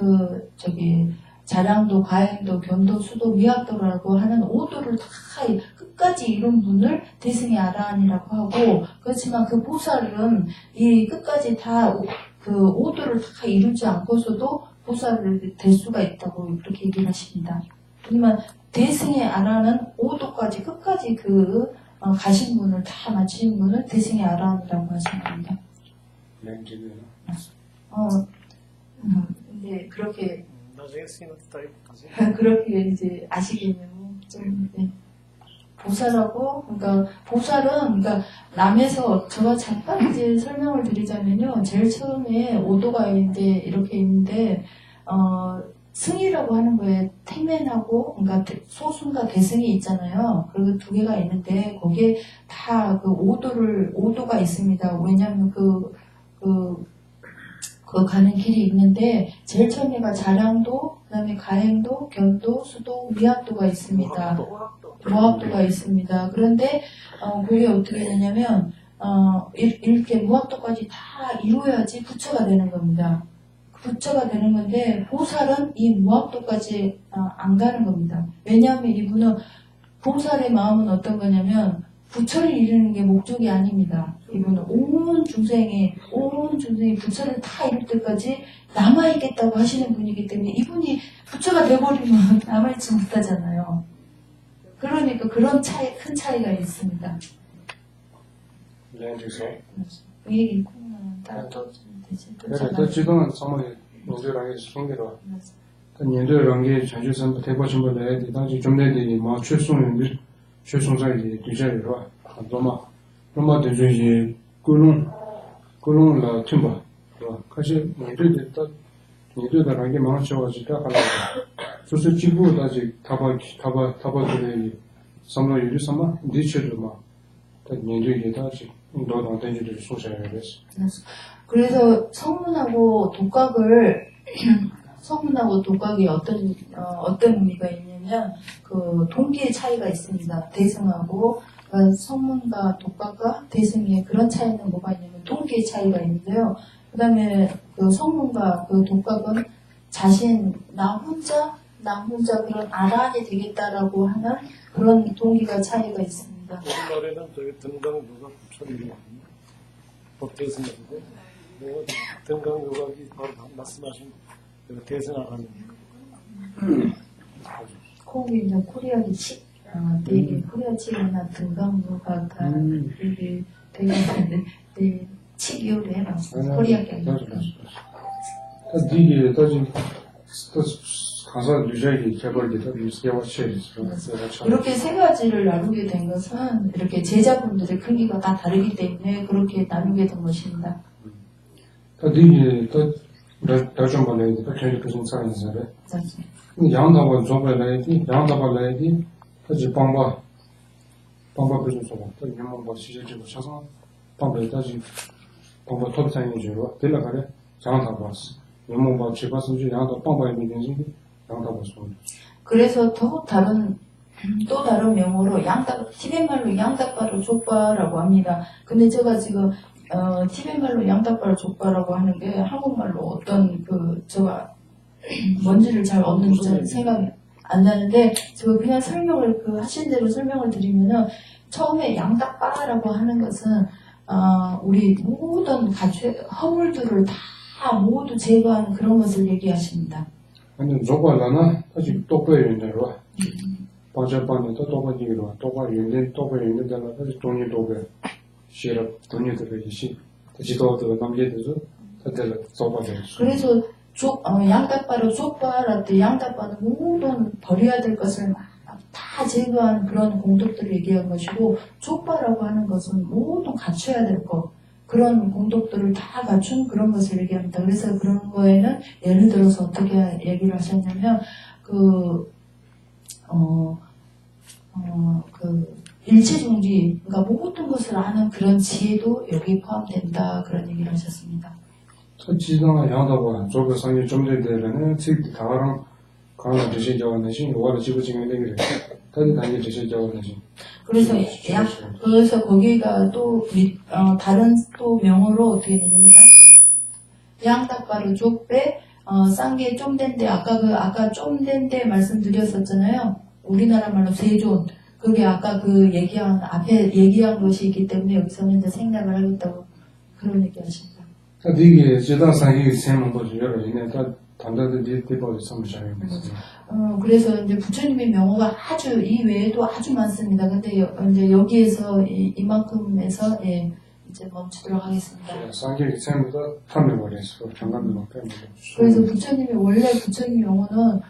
자량도, 가행도, 견도, 수도, 미학도라고 하는 5도를 다 끝까지 이룬 분을 대승의 아라한이라고 하고, 그렇지만 그 보살은 이 끝까지 다 그 5도를 다 이루지 않고서도 보살을 될 수가 있다고 이렇게 얘기를 하십니다. 하지만 대승의 아라한은 5도까지 끝까지 가신 분을 다 마친 분을 대승의 아라한이라고 하시는 겁니다. 근데 그렇게 이제 아시겠냐고 좀 보살하고 보살은 남에서 제가 잠깐 이제 설명을 드리자면요, 제일 처음에 오도가 이렇게 있는데 승이라고 하는 거에 태면하고 소승과 대승이 있잖아요. 그리고 두 개가 있는데 거기에 다 그 오도가 있습니다. 왜냐하면 그 가는 길이 있는데 제일 처음에가 자량도, 그다음에 가행도, 견도, 수도, 미학도가 있습니다. 무학도가 있습니다. 그런데 그게 어떻게 되냐면 이렇게 무학도까지 다 이루어야지 부처가 되는 겁니다. 부처가 되는 건데 보살은 이 무학도까지 안 가는 겁니다. 왜냐하면 이분은 보살의 마음은 어떤 거냐면 부처를 이루는 게 목적이 아닙니다. 이분은 온 중생이 부처를 다 이룰 때까지 남아있겠다고 하시는 분이기 때문에 이분이 부처가 돼버리면 남아있지 못하잖아요. 그러니까 그런 큰 차이가 있습니다. 네, 그 얘기 콩은 따로 떠주면 되지. 또 지금은 정말 노조랑에 생기로 년도랑 게 전주선 대보신 분들 당시 좀내들이 뭐 최송인들 최송사이 뒤자리로 로마 대주지 꿀롱라 팀바 같이 년도랑 게 망쳐가지고 하려고 소수 지구 다시 타바들이 삼로유리 삼아 디체도 막 년도에 다시 너도 된지를 소개해야 됐어. 그래서 성문하고 독각이 어떤 의미가 있냐면 그 동기의 차이가 있습니다. 대승하고 성문과 독각과 대승의 그런 차이는 뭐가 있냐면 동기의 차이가 있는데요. 그 다음에 그 성문과 그 독각은 나 혼자 그런 아란이 되겠다라고 하는 그런 동기가 차이가 있습니다. 옛날에는 저기 등강요가 부처님이 법대승이고 등강요각이 바로 말씀하신 대승하는 거기 이제 코리아의 칙, 되게 코리아 칙이나 등강요각 되게 칙 이후로 해봤어요. 코리아 게 이게 다시 가서 유저에게 개발되다 이렇게 세 가지를 나누게 된 것은 이렇게 제자분들의 크기가 다 다르기 때문에 그렇게 나누게 된 것입니다. 이게 또 다좀 말해야 돼. 그렇게 무슨 사람이잖아요. 양다바 조발라야지, 양다발라야지. 다시 방바 무슨 소리? 또 이만 뭐 시제지고 쳐서 방바 다시 방바 톱상에 주로 들어가래. 장다바스. 이만 뭐 집어서지 양다 방바에 있는지 양다바스. 그래서 또 다른 명호로 티벳말로 양다바로 족바라고 합니다. 근데 제가 지금 티벳말로 양다바로 족바라고 하는 게 한국말로 어떤 제가 뭔지를 잘 없는지 생각이 안 나는데 제가 그냥 하신 대로 설명을 드리면은 처음에 양다바라고 하는 것은 우리 모든 허물들을 다 모두 제거하는 그런 것을 얘기하십니다. 아니 족발라나 아직 똑바로 있는데로 방자반에도 똑바로 똑바로 있는데로 다시 돈이 똑바로 싫어 돈이 들어가시 지도도 남게도 다들 족발을 그래서 양다바로 족바랄 때 양다바는 모든 버려야 될 것을 다 제거하는 그런 공덕들을 얘기한 것이고 족바라고 하는 것은 모든 갖춰야 될 것 그런 공덕들을 다 갖춘 그런 것을 얘기합니다. 그래서 그런 거에는 예를 들어서 어떻게 얘기를 하셨냐면 일체중지 그러니까 모든 것을 아는 그런 지혜도 여기 포함된다 그런 얘기를 하셨습니다. 지도나 양다바 조금 상이 좀 되려면 즉 다랑 강한 대신 자원내신 요거를 집어지는 얘기를 다른 대신 자원내신 그래서 거기가 또 다른 또 명어로 어떻게 되냐면 양다바로 족배 쌍게 좀된데 아까 좀된데 말씀드렸었잖아요. 우리나라 말로 세존 그게 아까 앞에 얘기한 것이 있기 때문에 여기서는 이제 생략을 하겠다고 그런 얘기 하십니다. 이게 지도상이 세면 보죠. 여러 이내가 단단히 뒤집어서 삼으셔야 그래서 이제 부처님의 명호가 이 외에도 아주 많습니다. 근데 이제 여기에서 이만큼에서 이제 멈추도록 하겠습니다. 상계기 세면보다 탐해버려서 장관들만 빼면 그래서 부처님 명호는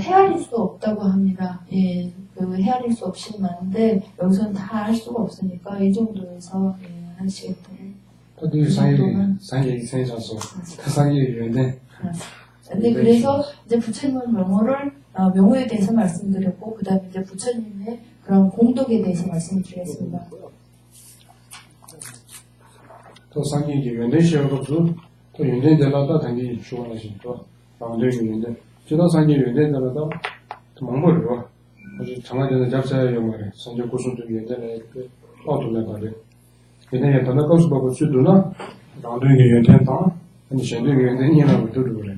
헤아릴 수 없다고 합니다. 헤아릴 수 없이 많은데 여기서는 다 할 수가 없으니까 이 정도에서 하시겠다. 이 상계기 세셔서 상계기 유인데 근데 그래서 이제 부처님의 명호에 대해서 말씀드렸고, 그 다음에 이제 부처님의 그런 공덕에 대해서 말씀드리겠습니다. 또 상기기 연대시어도 또 연대되라다 당기 주원하시 또 방대기 연대 지도 상기 연대되라다 또 망벌로 아주 장하되는 잡사의 말에 선제 고순도 연대에 그 어두내가래 얘네 단어 가서 보고 주도나 방대기 연대다 아니 신대기 연대니라고 들으래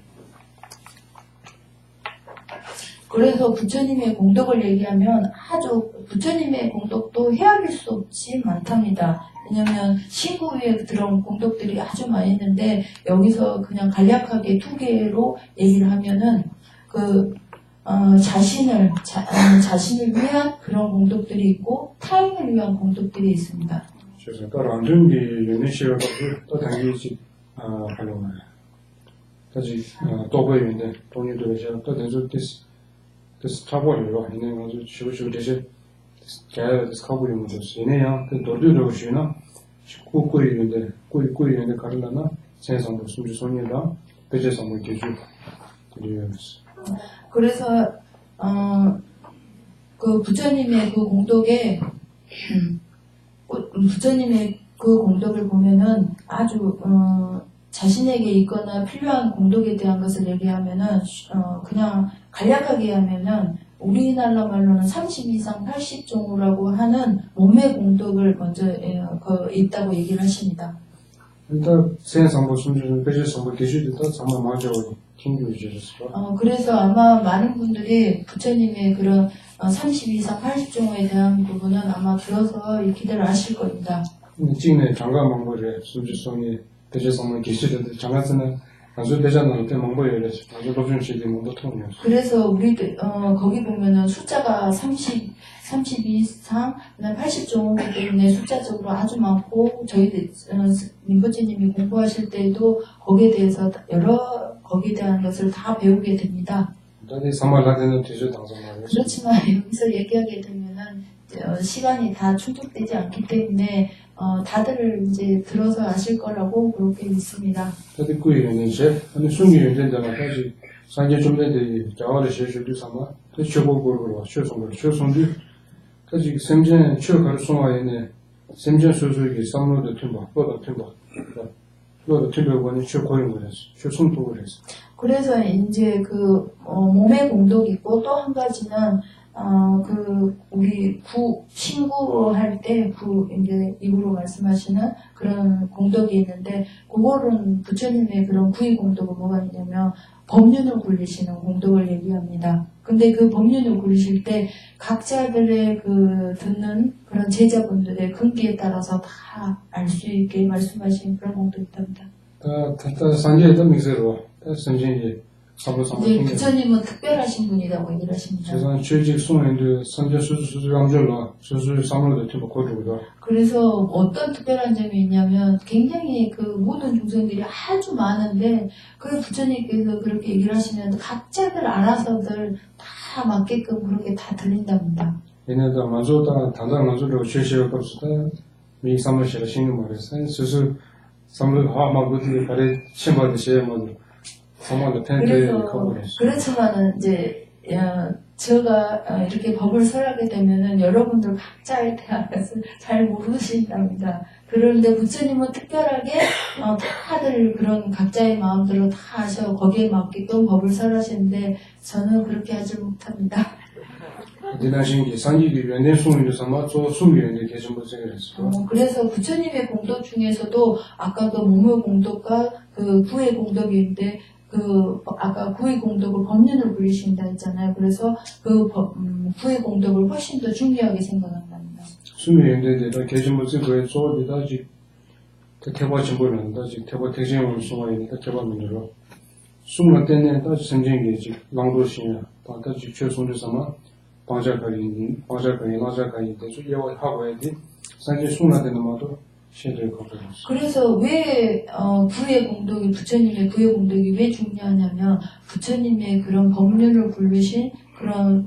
그래서 부처님의 공덕을 얘기하면 아주 부처님의 공덕도 헤아릴 수 없이 많답니다. 왜냐면 신구 위에 들어온 공덕들이 아주 많이 있는데 여기서 그냥 간략하게 두 개로 얘기를 하면은 자신을 위한 그런 공덕들이 있고 타인을 위한 공덕들이 있습니다. 그래서 또 란중기 유니시를 또 당기지 하려고 해요. 다시 또 보이는데 돈이 들어서 또 대주 타버려요. 이는 아주 쉬우쉬우 대신 걔가 스카보리는 거지. 얘네야 그 도둑으로 쉬나 꾸꾸이는데 꾸이는데 가르라나 세상도 숨지 손이다 배제상 뭐 계주 드리면서. 그래서 그 부처님의 그 공덕에 부처님의 그 공덕을 보면은 아주 자신에게 있거나 필요한 공덕에 대한 것을 얘기하면은 그냥 간략하게 하면은 우리나라 말로는 30 이상 80종이라고 하는 몸의 공덕을 먼저 있다고 얘기를 하십니다. 일단 세상도 숨지 배제상 뭐 계주도 정말 맞아 튕겨주셨어. 그래서 아마 많은 분들이 부처님의 그런 30 이상 80종에 대한 부분은 아마 들어서 기대를 하실 겁니다. 찍네 장관 망보래 숨지성이 대제성을 계시던데 장관은 아주 대전은 때 망보래 아주 높은 시대 뭔가 통해요. 그래서 우리들 거기 보면은 숫자가 30 이상 80종이기 때문에 숫자적으로 아주 많고 저희들 림보체님이 공부하실 때도 거기에 대해서 거기에 대한 것을 다 배우게 됩니다. 다들 사말라데는 되죠 당선만. 그렇지만 여기서 얘기하게 되면은 시간이 다 충족되지 않기 때문에 다들 이제 들어서 아실 거라고 그렇게 믿습니다. 다들 꾸이는 이제 아니 숨이 연전자마까지 상계 좀 되는데 자와를 제주도 삼아 그 최고고로 최송도 다시 sem전 최가를 송화에는 sem전 소소하게 삼로도 튼바 또도 튼바고는 최고인 거였어. 최송도를 했어. 그래서 이제 몸의 공덕이 있고 또 한 가지는 우리 신구로 할 때 이제 입으로 말씀하시는 그런 공덕이 있는데 그거는 부처님의 그런 구의 공덕은 뭐가 있냐면 법륜을 굴리시는 공덕을 얘기합니다. 근데 그 법륜을 굴리실 때 각자들의 듣는 그런 제자분들의 근기에 따라서 다 알 수 있게 말씀하신 그런 공덕이 있답니다. 다 상계에도 믹스로 선진이 이제 부처님은 특별하신 분이라고 얘기를 하십니다. 세상 최직 송인도 선제 수수 감절로 수수 삼로도 좀 거두고요. 그래서 어떤 특별한 점이 있냐면 굉장히 모든 중생들이 아주 많은데 그 부처님께서 그렇게 얘기를 하시면 각자들 알아서들 다 맞게끔 그렇게 다 들린답니다. 얘네들 만조다 단단 만조로 최시할 것이다. 미 삼로시라 신경 말해서 수수 삼로 화마고들이 발에 침받으셔야 뭐 그렇지만은 이제 제가 이렇게 법을 설하게 되면은 여러분들 각자에 대한 것을 잘 모르신답니다. 그런데 부처님은 특별하게 다들 그런 각자의 마음대로 다 하셔 거기에 맞게끔 법을 설하시는데 저는 그렇게 하지 못합니다. 대단하신게 상기기 연대 숨을 삼아 저 숨이 연대 계신 분들이 있어요. 그래서 부처님의 공덕 중에서도 아까 몸의 공덕과 구의 공덕이 있는데 아까 구의 공덕을 법륜을 굴리신다 했잖아요. 그래서 구의 공덕을 훨씬 더 중요하게 생각한답니다. 숨이 연대에다 계신 분들이 저기다 아직 개발 정보는 아직 개발 대쟁을 수마이니까 개발 문제로 숨을 때는 다시 선생님이 지금 랑도시냐 다시 최선을 삼아 방자가리 나자가리 대주 예화하고 해야지 사실 숨을 때는 말도 그래서 왜 구의 공덕이 부처님의 구의 공덕이 왜 중요하냐면 부처님의 그런 법륜을 굴리신 그런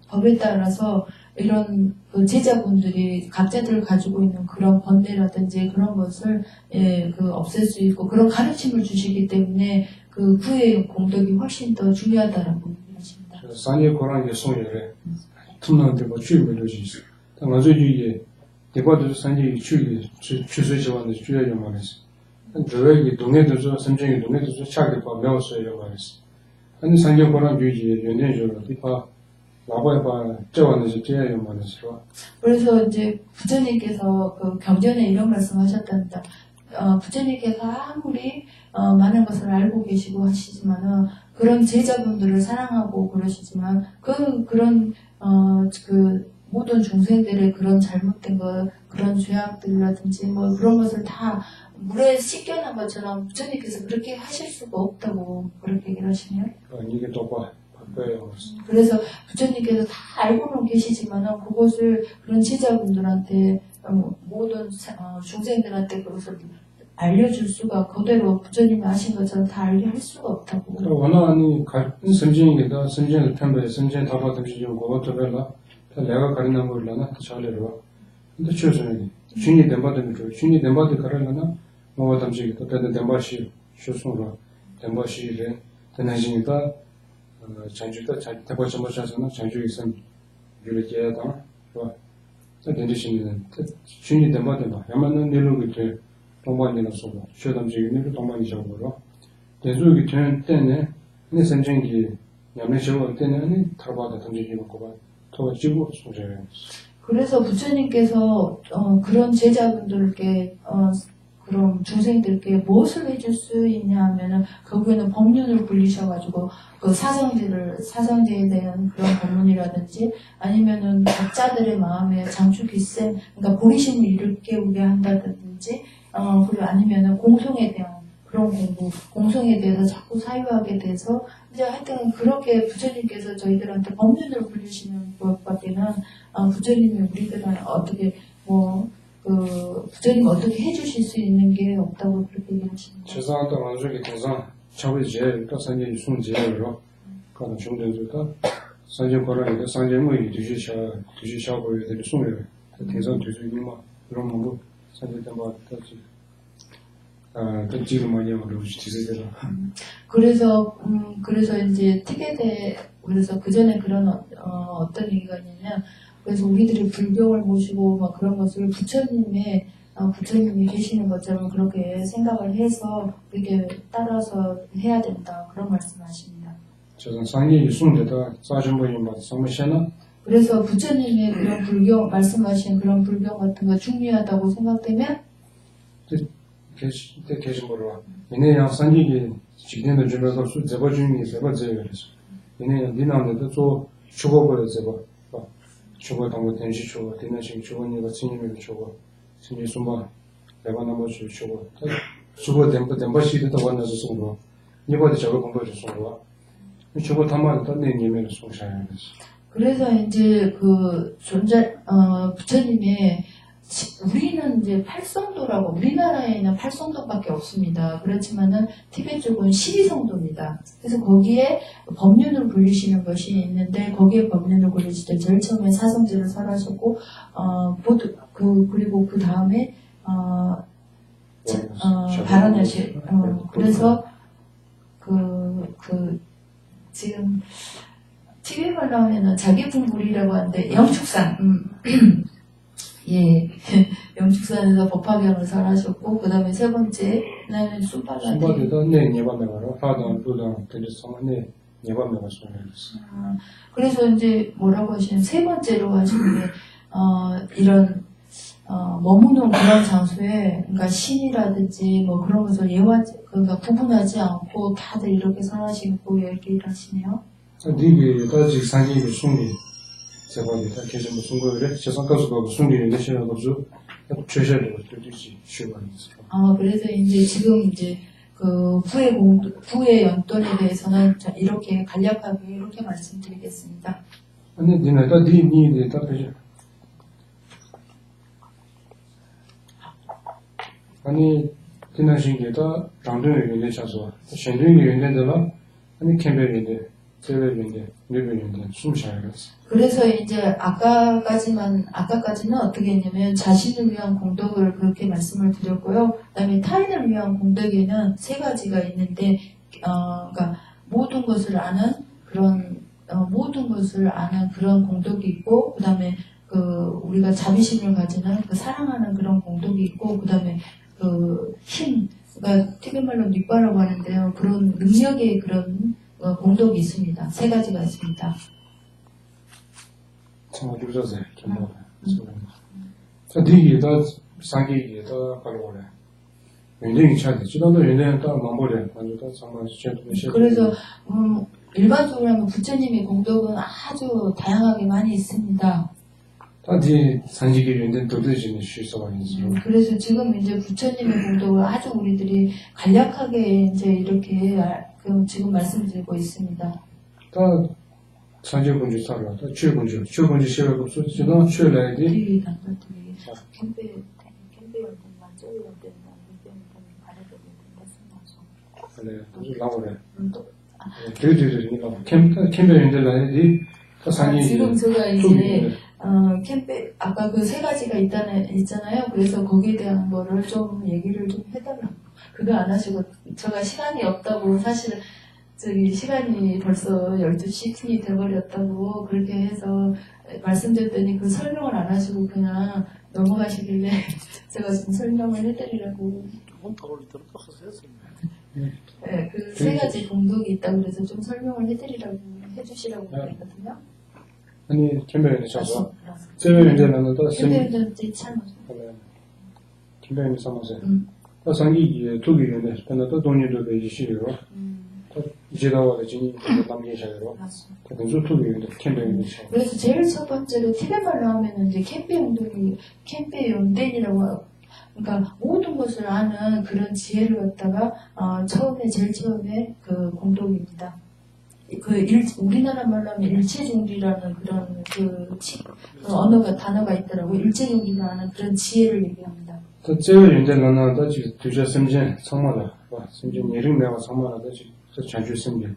법에 따라서 이런 제자분들이 각자들 가지고 있는 그런 번뇌라든지 그런 것을 없앨 수 있고 그런 가르침을 주시기 때문에 구의 공덕이 훨씬 더 중요하다라고 얘기하십니다. 산의 고랑의 송열에 틈나는데 뭐 주의를 해주시죠. 먼저 이게 대과도 산지 추수지원의 주요한 말이었어. 저에게 동네도서 선정의 동네도서 차게 봐 매웠어요 말이었어. 아니 산경보람 유지 연연적으로 디파 라바에바 저원에서 제야연 말이었어. 그래서 이제 부처님께서 경전에 이런 말씀하셨답니다. 부처님께서 아무리 많은 것을 알고 계시고 하시지만은 그런 제자분들을 사랑하고 그러시지만 그런 그 모든 중생들의 그런 잘못된 것, 그런 죄악들이라든지 뭐 그런 것을 다 물에 씻겨난 것처럼 부처님께서 그렇게 하실 수가 없다고 그렇게 얘기를 하시네요. 이게 또 바꿔요. 그래서 부처님께서 다 알고는 계시지만은 그것을 그런 제자분들한테 모든 중생들한테 그것을 알려줄 수가 그대로 부처님이 하신 것처럼 다 알게 할 수가 없다고. 원하니 선진이다 선진을 템베 선진 다 받으시지 그것도 별로 내가 가르는 거라나 잘해라. 근데 최선이 준이 덴바도 줘. 준이 덴바도 가르려나 뭐 담지 또 되는 덴바시 쇼송으로 덴바시를 되나지니까 전주도 잘 대고 좀 보셔서는 전주 있음 이렇게 다 뭐. 자 된지시는 준이 덴바도 봐. 야만은 내려오게 돼. 동반이나 소고 쇼담지기는 동반이 잡으러 대주기 된 때에 내 선진기 야매셔 때는 타바다 던지기 먹고 봐. 더 지고 소재요. 그래서 부처님께서 그런 제자분들께 그런 중생들께 무엇을 해줄 수 있냐 하면은 거기에는 법륜을 불리셔가지고 그 사성제에 대한 그런 법문이라든지 아니면은 각자들의 마음에 장축기생 그러니까 보리심을 일깨우게 한다든지 그리고 아니면은 공성에 대한 그런 공부, 공성에 대해서 자꾸 사유하게 돼서 이제 하여튼 그렇게 부처님께서 저희들한테 법륜을 불리시는 것밖에는 부처님이 우리들은 어떻게 부처님 어떻게 해주실 수 있는 게 없다고 그렇게 얘기하십니다. 세상도 완전히 대상 차후에 제일 또 산재 순제로 가는 중대주가 산재 거라니까 산재 뭐이 뒤시샤고에 대해 숨어요. 대상 뒤주기만 그런 거 산재 때마다 다지. 또 지금 많이 하고 뒤세대로. 그래서 이제 티베트에 그래서 그 전에 그런 어떤 얘기가 있냐면 그래서 우리들이 불경을 모시고 막 그런 것을 부처님이 계시는 것처럼 그렇게 생각을 해서 이렇게 따라서 해야 된다 그런 말씀하십니다. 저는 상이 유순되다 사정보인 것 상무시나. 그래서 부처님의 그런 불경 말씀하신 그런 불경 같은 거 중요하다고 생각되면 계신 거로 얘네야 상기기 직전에 주면서 수 제거 중에 제거 제거해서 얘네야 니나는데 또 주거버려 제거 주거 당고 된시 주거 되는식 주거니가 신임을 주거 신이 숨바 내가 나머지 주거 주거 덴버시도 원나서 쓰고 이거도 저거 공부해 주고 주거 담아도 딴데 님을 송샤야 그래서 이제 부처님의 우리는 이제 팔성도라고 우리나라에는 8성도밖에 없습니다. 그렇지만은 티베트 쪽은 12성도입니다. 그래서 거기에 법륜을 불리시는 것이 있는데 거기에 법륜을 불리실 때 제일 처음에 사성제를 설하셨고 그리고 그 다음에 바라나시 그래서 지금 티베트 말로 하면은 자기분불이라고 하는데 영축산 예, 영축산에서 법화경을 설하셨고, 그 다음에 세 번째는 순발라데. 순발라데도 네 예반명으로 하던 부당 들렸으면 네 예반명을 설했어요. 그래서 이제 뭐라고 하시면 세 번째로 하시는 게 이런 머무는 그런 장소에 그러니까 신이라든지 뭐 그런 것을 그러니까 구분하지 않고 다들 이렇게 설하시고 얘기를 하시네요. 이게 다시 상기의 순리. 제발이다. 계속 무슨 거래? 세상 가서가 무슨 일이 되시나 가지고 최저로 되듯이 쉬고는 있어요. 그래서 이제 지금 이제 그 부의 연돈에 대해서는 이렇게 간략하게 이렇게 말씀드리겠습니다. 아니, 니네가 니 답해줘. 아니, 지나신게다 장동의 연대 차서 현동의 연대들라 아니 캠벨인데 세벨인데 네벨인데 숨쉬어야겠어. 그래서 이제 아까까지는 어떻게 했냐면 자신을 위한 공덕을 그렇게 말씀을 드렸고요. 그다음에 타인을 위한 공덕에는 세 가지가 있는데, 그러니까 모든 것을 아는 그런 공덕이 있고, 그다음에 우리가 자비심을 가지는 사랑하는 그런 공덕이 있고, 그다음에 그러니까 티베말로 닉바라고 하는데요. 그런 능력의 그런 공덕이 있습니다. 세 가지가 있습니다. 정말 주저세 정말. 자, 디기다 상기기다 바로래. 연대이 차대. 지난도 연대는 딱 마무리해. 완전 딱 정말 그래서 일반적으로 하면 부처님의 공덕은 아주 다양하게 많이 있습니다. 다디 상지기 연대 도대지는 실수가 있어요. 그래서 지금 이제 부처님의 공덕을 아주 우리들이 간략하게 이제 이렇게 지금 말씀드리고 있습니다. 다 상지군주 살아. 다 최군주 시라고 소지도 최래디. 되게 단단하게 캠페 연대만 저기 연대만 네, 무슨 나오래. 들들들이 캠페 연대라디. 다 상지. 지금 제가 이제 캠페 아까 그 세 가지가 있잖아요. 그래서 거기에 대한 거를 좀 얘기를 좀 해달라고. 그거 안 하시고 제가 시간이 없다고 사실 시간이 벌써 12시 틈이 돼버렸다고 그렇게 해서 말씀드렸더니 그 설명을 안 하시고 그냥 넘어가시길래 제가 좀 설명을 해드리라고. 네, 그 세 가지 공덕이 있다고 그래서 좀 설명을 해주시라고 그랬거든요. 아니 캠페인에 가서 제외 연대는 또 캠페인은 참. 캠페인에 삼아서. 또 상기 투기 연대. 근데 또 돈이도 되시려. 이제 나와서 진이 남기셔요. 그래서 투기 연대 캠페인에. 그래서 제일 첫 번째로 티베말로 하면은 이제 캠페 연대라고 하고. 그러니까 모든 것을 아는 그런 지혜를 갖다가 제일 처음에 그 공덕입니다. 우리나라 말로 하면 일체종리라는 그런 단어가 있더라고. 일체종리라는 그런 지혜를 얘기합니다. 또 제일 연대는 또 두자 심진 성마다. 심진 이름 내가 성마다 저 자주 심진.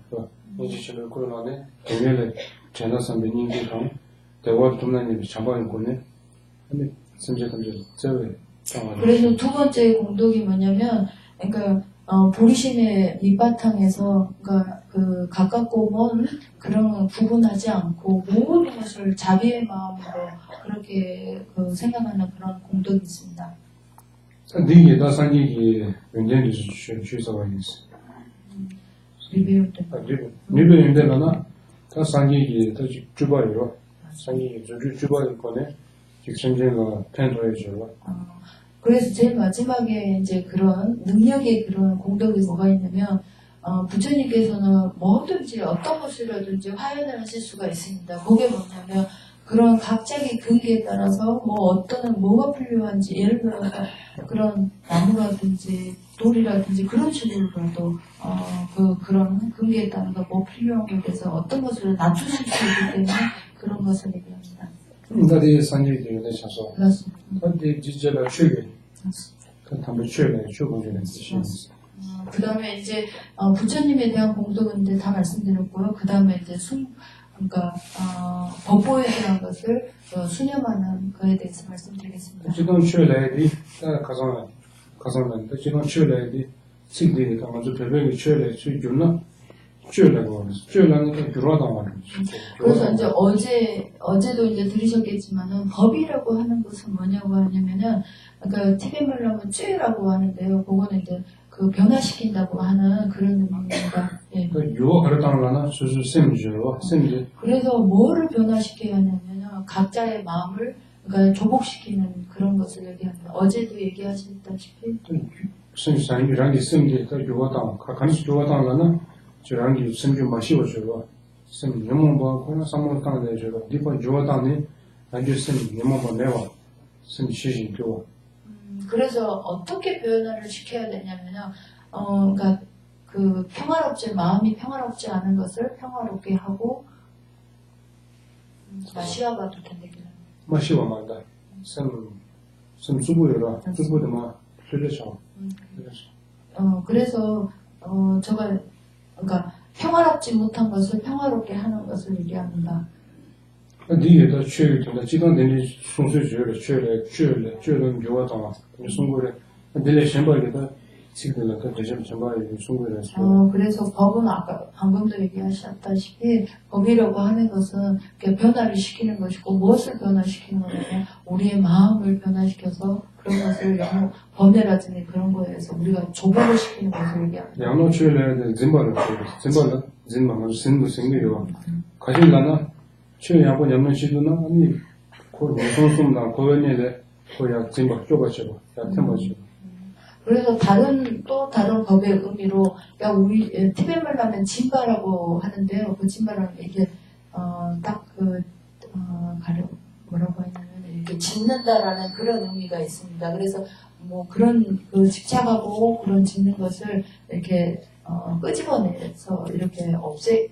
이제 지금 코로나네. 대면에 전화 선배님들랑 대화 좀나님 잡아는 거네. 근데 심진 제일 그래서 두 번째 공덕이 뭐냐면, 그러니까 보리심의 밑바탕에서, 그러니까 그 가깝고 먼 그런 구분하지 않고 모든 것을 자비의 마음으로 그렇게 생각하는 그런 공덕이 있습니다. 네게 다 상기기 연대는 주의사가 있어. 리베일 때. 리베일 연대는 다 상기기 다 주바이로 상기기 주바이 거네. 직선제가 펜도해줘요. 그래서 제일 마지막에 이제 그런 능력의 그런 공덕이 뭐가 있냐면, 부처님께서는 뭐든지 어떤 것이라든지 화연을 하실 수가 있습니다. 그게 뭐냐면, 그런 각자의 근기에 따라서 뭐가 필요한지, 예를 들어서 그런 나무라든지 돌이라든지 그런 식으로라도, 그런 근기에 따라서 뭐 필요한 것에 대해서 어떤 것을 낮추실 수 있기 때문에 그런 것을 얘기합니다. 다들 상기기 연대셔서. 맞습니다. 다들 지제가 최근. 그 다음에 최근에 그 다음에 이제 부처님에 대한 공덕은 이제 다 말씀드렸고요. 그 다음에 이제 그러니까 법보에 대한 것을 수념하는 거에 대해서 말씀드리겠습니다. 지금 최래디 가상은 지금 최래디 식디니까 먼저 별명이 최래 최준나 최래고 최래는 교로하다 그래서 이제 어제도 이제 들으셨겠지만은 법이라고 하는 것은 뭐냐고 하냐면은 그러니까 티베말로 하면 쯔라고 하는데요. 그거는 이제 그 변화시킨다고 하는 그런 의미입니다. 예. 요가 그랬다는 수수 쌤이죠. 그래서 뭐를 변화시켜야 하냐면은 각자의 마음을 그러니까 조복시키는 그런 것을 얘기합니다. 어제도 얘기하셨다시피 쌤이랑 쌤이 요가당 간식 요가당은 저랑이 쌤좀 마시워줘요. 쌤 영문과 그런 상문당 내줘요. 디파 요가당이 아주 쌤 영문과 내와 쌤 시신 교와. 그래서 어떻게 변화를 시켜야 되냐면요. 그러니까 마음이 평화롭지 않은 것을 평화롭게 하고 마시아봐도 된다. 마시아봐다. 쌤 수고해라. 수고되면 틀려져. 그래서 그러니까 평화롭지 못한 것을 평화롭게 하는 것을 얘기합니다. 네게 다 최근에 지금 내리 송수주를 최를 요하다. 송고래 내리 셴바이다. 지금은 그 대전 전바이 송고래서. 그래서 법은 아까 방금도 얘기하셨다시피 법이라고 하는 것은 변화를 시키는 것이고 무엇을 변화시키는 거냐면 우리의 마음을 변화시켜서 그런 것을 번뇌라든지 그런 거에서 우리가 조복을 시키는 것을 얘기합니다. 양로 최를 진바를 먼저 생겨요. 가실라나 최야고 냠는 시도나 아니 그 무슨숨나 고연이래 거야 진바 쪼가지고 야 템바지고. 그래서 또 다른 법의 의미로, 야, 우리, 티벳말 하면 진바라고 하는데요. 그 진바라는 이게, 뭐라고 하냐면, 이렇게 짓는다라는 그런 의미가 있습니다. 그래서 뭐 그런, 집착하고 그런 짓는 것을 이렇게, 끄집어내서 이렇게 이렇게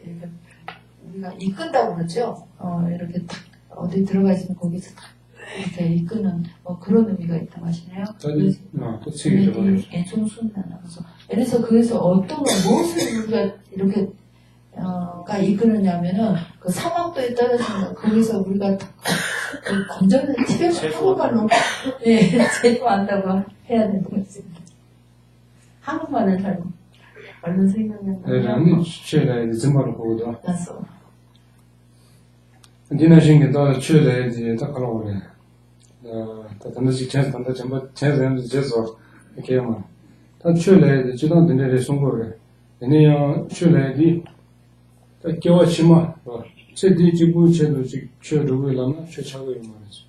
우리가 이끈다고 그러죠. 이렇게 탁, 어디 들어가 있으면 거기서 탁, 이렇게 이끄는 그런 의미가 있다고 하시네요. 그래서 어떤 무엇을 우리가 이렇게 가 이끄느냐면은 그 사막도에 떨어지는 거기서 우리가 건전한 집에서 한국말로 제도한다고 해야 되는 거지. 한국말을 잘 얼른 생각이 안 나요. 아니 최대 이즈마로 보고도. 맞어. 디나싱게 더 최대 이제 딱 걸어오네. 단지 전부 제대로 제zo 이렇게 뭐. 다 최대 지도 된데 송거를. 얘네요 최대디 겨워 치마. 최대 지부 제도 최루고라나 최차고 말이죠.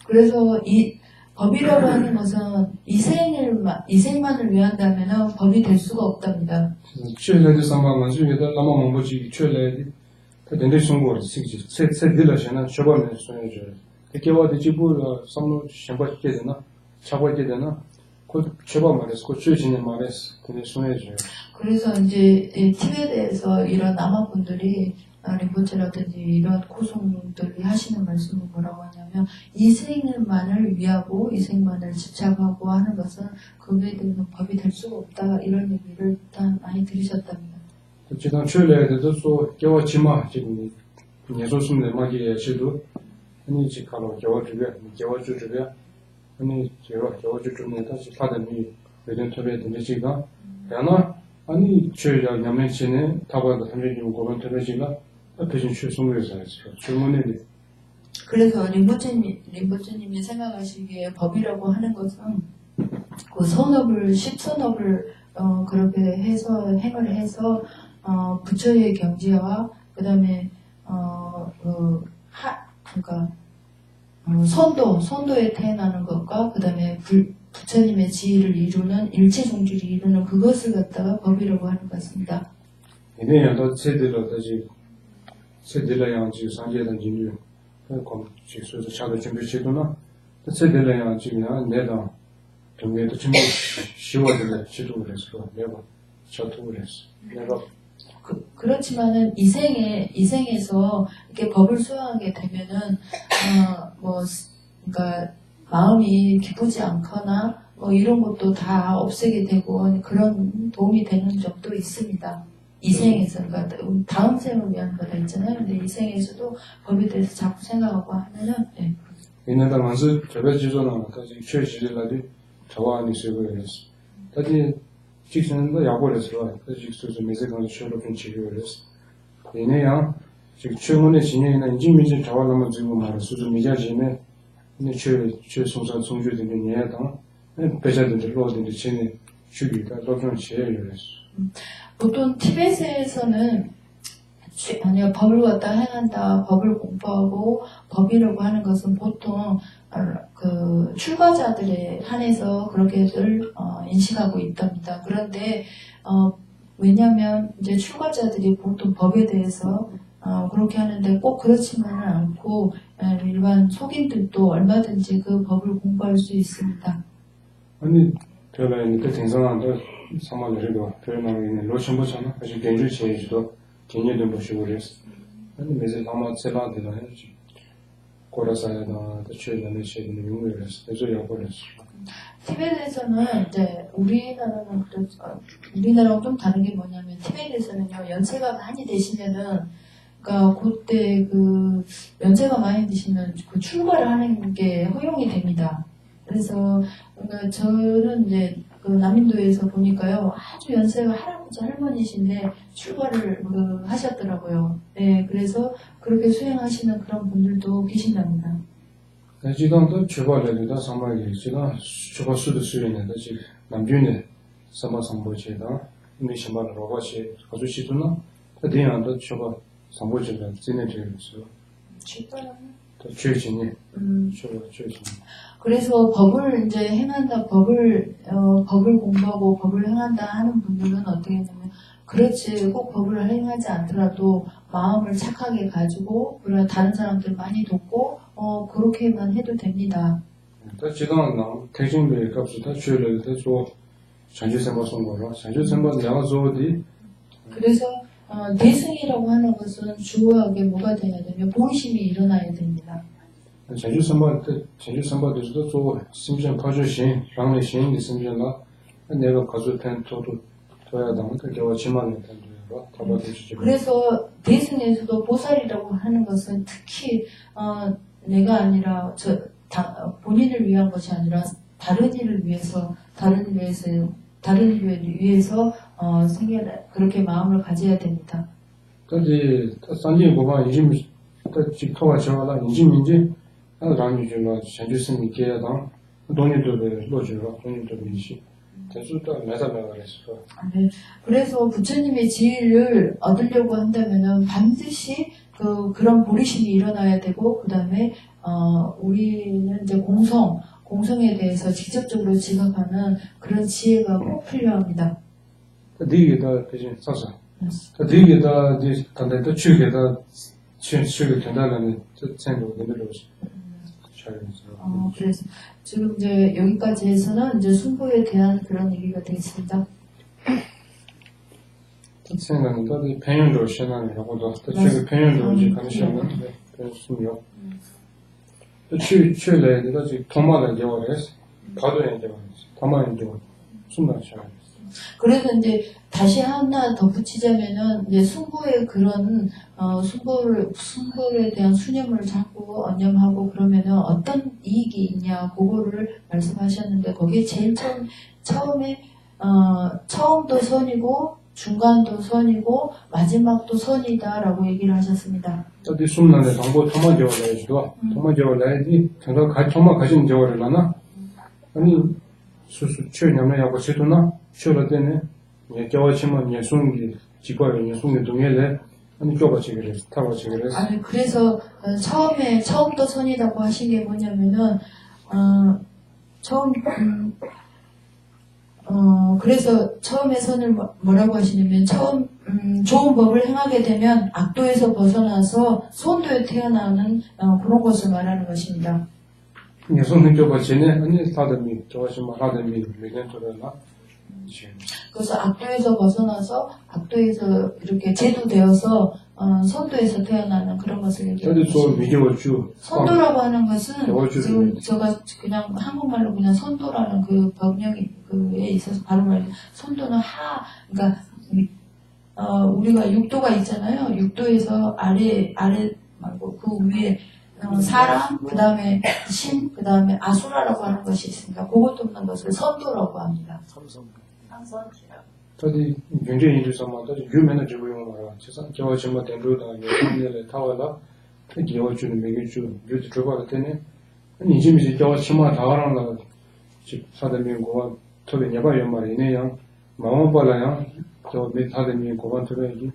그래서 이 법이라고 하는 것은 이생만을 위한다면 법이 될 수가 없답니다. 최대의 상황은 중에도 남아 뭔지 최대의 근데 송거를 시기 세딜라시나 쇼바면 소녀죠. 그게와 지부 삼로 셴바게 되나 차고게 되나 그 쇼바 말에서 그 최진의 말에서 근데 소녀죠. 그래서 이제 티벳에서 이런 남아분들이 림보체라든지 이런 고송들이 하시는 말씀은 뭐라고 하냐면 이생만을 위하고 이생만을 집착하고 하는 것은 그에 대해서 법이 될 수가 없다 이런 얘기를 일단 많이 들으셨답니다. 지금 출래에도 또 겨워 치마 지금 예소스는 막이에 시도 아니 지카로 겨워 주게 아니 겨워 주는 다시 받으니 외전 토베 되지가 야나 아니 저희가 냠면치네 타바도 함정이 고런 토베지가 앞에진 출송에서 했어요. 주문에 그래서 림보체님이 생각하시기에 법이라고 하는 것은 그 십선업을 그렇게 해서 행을 해서 부처의 경지와 그다음에 선도에 태어나는 것과 그다음에 부처님의 지위를 이루는 일체 종주를 이루는 그것을 갖다가 법이라고 하는 것 같습니다. 이내야도 세딜라양 지금 상계된 진유 그럼 직수에서 차도 준비 제도나 세딜라양 지금 내가 동네도 좀 쉬워지네 지도를 해서 내가 저도를 했어. 내가 그렇지만은 이생에서 이렇게 법을 수행하게 되면은 그러니까 마음이 기쁘지 않거나 이런 것도 다 없애게 되고 그런 도움이 되는 적도 있습니다. 이생에서 그러니까 다음 생을 위한 거다 있잖아요. 근데 이생에서도 법에 대해서 자꾸 생각하고 하면은 이나다 만수 저배 지조나 다시 최지들라디 저와니 쓰고 이랬어. 다시 직선도 야고래서 다시 직수도 매세간 쇼로 좀 지고래서. 이내야 지금 최근에 진행이나 인지미지 자원하면 지금 말을 수준 미자지네 근데 최송산 송주되는 예당 배자들도 로드인데 전에 주기가 로드는 제일 보통 티벳에서는 법을 갖다 행한다, 법을 공부하고 법이라고 하는 것은 보통 그 출가자들에 한해서 그렇게들 인식하고 있답니다. 그런데 왜냐하면 이제 출가자들이 보통 법에 대해서 그렇게 하는데 꼭 그렇지만은 않고 일반 속인들도 얼마든지 그 법을 공부할 수 있습니다. 아니 제가 이제 생산한데 상관적으로 표현하는 로션보잖아. 아주 견주 제주도 개념도 보시고 그랬어. 아니 매일 아마 세라데나 해야지. 고라사야나 대체는 시에는 용어를 했어. 그래서 약을 했어. 티벳에서는 이제 우리나라하고 좀 다른 게 뭐냐면 티벳에서는요 연세가 많이 되시면은 그러니까 그때 그 연세가 많이 드시면 그 출가를 하는 게 허용이 됩니다. 그래서 그러니까 저는 이제 그 남인도에서 보니까요 아주 연세가 할아버지 할머니신데 출가를 하셨더라고요. 네, 그래서 그렇게 수행하시는 그런 분들도 계신답니다. 지금도 출가를 상반기 지금 출가 수도 수행인데 지금 남편이 삼바삼보제다 이미 신발을 와시 아주 시도나 대한도 출가 삼보제가 진행되고 있어요. 출가는 또 최진이 출가 그래서 법을 이제 행한다, 법을 공부하고 법을 행한다 하는 분들은 어떻게 했냐면, 그렇지, 꼭 법을 행하지 않더라도 마음을 착하게 가지고, 그래, 다른 사람들 많이 돕고, 그렇게만 해도 됩니다. 他知道呢，提醒别个是他去了，他说想去什么送过了，想去什么两个做的， 그래서 대승이라고 하는 것은 주요하게 뭐가 되어야 되면 본심이 일어나야 됩니다. 想去什么就是他做心上跑就行，让你心里心上了，那个跑就偏拖要当，他给我7만 원 편도요，他把这事情。 그래서 대승에서도 보살이라고 하는 것은 특히 내가 아니라 본인을 위한 것이 아니라 다른 일을 위해서 그렇게 마음을 가져야 됩니다. 근데 산지 보면 인심 집토가 저하다 인심인지 라니 줄로 전주스님 계야당 돈이도 로줄로 돈이도 인시 대수도 매사매가 그랬어. 네. 그래서 부처님의 지위를 얻으려고 한다면은 반드시 그런 보리심이 일어나야 되고, 그 다음에 우리는 이제 공성에 대해서 직접적으로 지각하는 그런 지혜가 꼭 필요합니다. 네게다 대신 사서. 네게다 이제 단대도 추게다 추게 된다는 생각이 들어서. 그래서 지금 이제 여기까지 해서는 이제 순보에 대한 그런 얘기가 되겠습니다. 생각은 또 편연도 시행하려고도 또 최근 편연도 이제 가능성은 그렇습니다. 또 추출에 내가 지금 도마를 개발해서 가도에 이제 도마를 이제 순간시야. 그래서 이제 다시 하나 덧붙이자면은 이제 순보의 그런 순보에 대한 수념을 잡고 언념하고 그러면은 어떤 이익이 있냐 그거를 말씀하셨는데, 거기에 제일 처음에 처음도 선이고 중간도 선이고 마지막도 선이다라고 얘기를 하셨습니다. 어디 숨는데 정보 도마 개발해야지도 도마 개발해야지 정말 도마 가진 개발을 하나 아니 수수 취냐면하고 제도나 취할 때는 예 개발치면 예 손기 직관에 예 손기 동의를 아니 교과치 그래서 타과치 그래서 아니 그래서 처음도 선이라고 하신 게 뭐냐면은 그래서 처음에 선을 뭐라고 하시냐면 좋은 법을 행하게 되면 악도에서 벗어나서 선도에 태어나는 그런 것을 말하는 것입니다. 예 손기 교과치는 아니 사람이 좋아하시면 사람이 매년도나 그래서 악도에서 벗어나서 악도에서 이렇게 제도되어서 선도에서 태어나는 그런 것을 얘기하는 것입니다. 선도라고 하는 것은 지금 제가 그냥 한국말로 그냥 선도라는 그 번역에 있어서 바로 말하면 선도는 그러니까 우리가 육도가 있잖아요. 육도에서 아래 말고 그 위에 사람, 그 다음에 신, 그 다음에 아수라라고 하는 것이 있습니다. 그것도 없는 것을 선도라고 합니다. 저기 굉장히 인도서만 또 유명한 지구용 말아. 제가 저 정말 된도다 요즘에 타와라. 특히 요즘 매주 유튜브 들어갈 때는 아니 지금이 저 치마 다와라는 집 사람이 고만 저기 예발 연말이네요. 마음 발라요. 저 메타데미 고만 들어야지.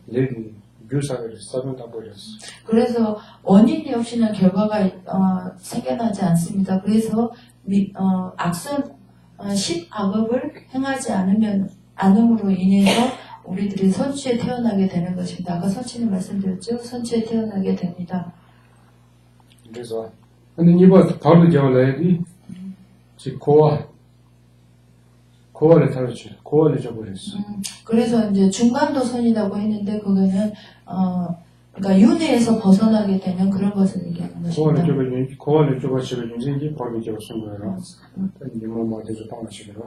레디 뷰사를 써본다 버렸어. 그래서 원인이 없이는 결과가 생겨나지 않습니다. 그래서 악선 10악업을 행하지 않음으로 인해서 우리들이 선취에 태어나게 되는 것입니다. 아까 선취는 말씀드렸죠? 선취에 태어나게 됩니다. 그래서 근데 이번 바로 겨울에도 지 고아를 타르치 고아를 줘버렸어. 그래서 이제 중간도 선이라고 했는데 그거는 그러니까 윤회에서 벗어나게 되는 그런 것을 얘기하는 것입니다. 고아를 줘버리면 인생이 법이 되었은 거예요. 이제 뭐 대해서 방식으로.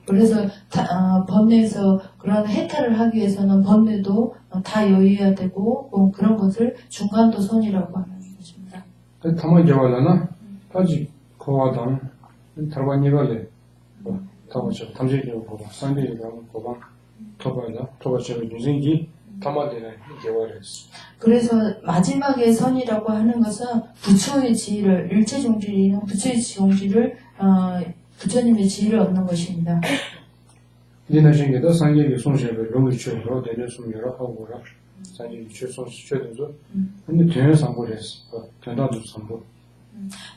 그래서 법내에서 그런 해탈을 하기 위해서는 법내도 다 여의해야 되고 그런 것을 중간도 선이라고 하는 것입니다. 다만 겨울에나 아직 고아당 달반이가래. 타고서 탐지기로 보고 산디로 보고 토바서 인생이 담아되는 개월이었어. 그래서 마지막에 선이라고 하는 것은 부처의 지위를 일체종지는 부처의 지종지를 부처님의 지위를 얻는 것입니다. 이제는 생겨도 상계의 손실을 너무 줄여서 내려서 여러 하고라 상계의 최소 수준에서 근데 되는 상보를 했어. 견다도 상보.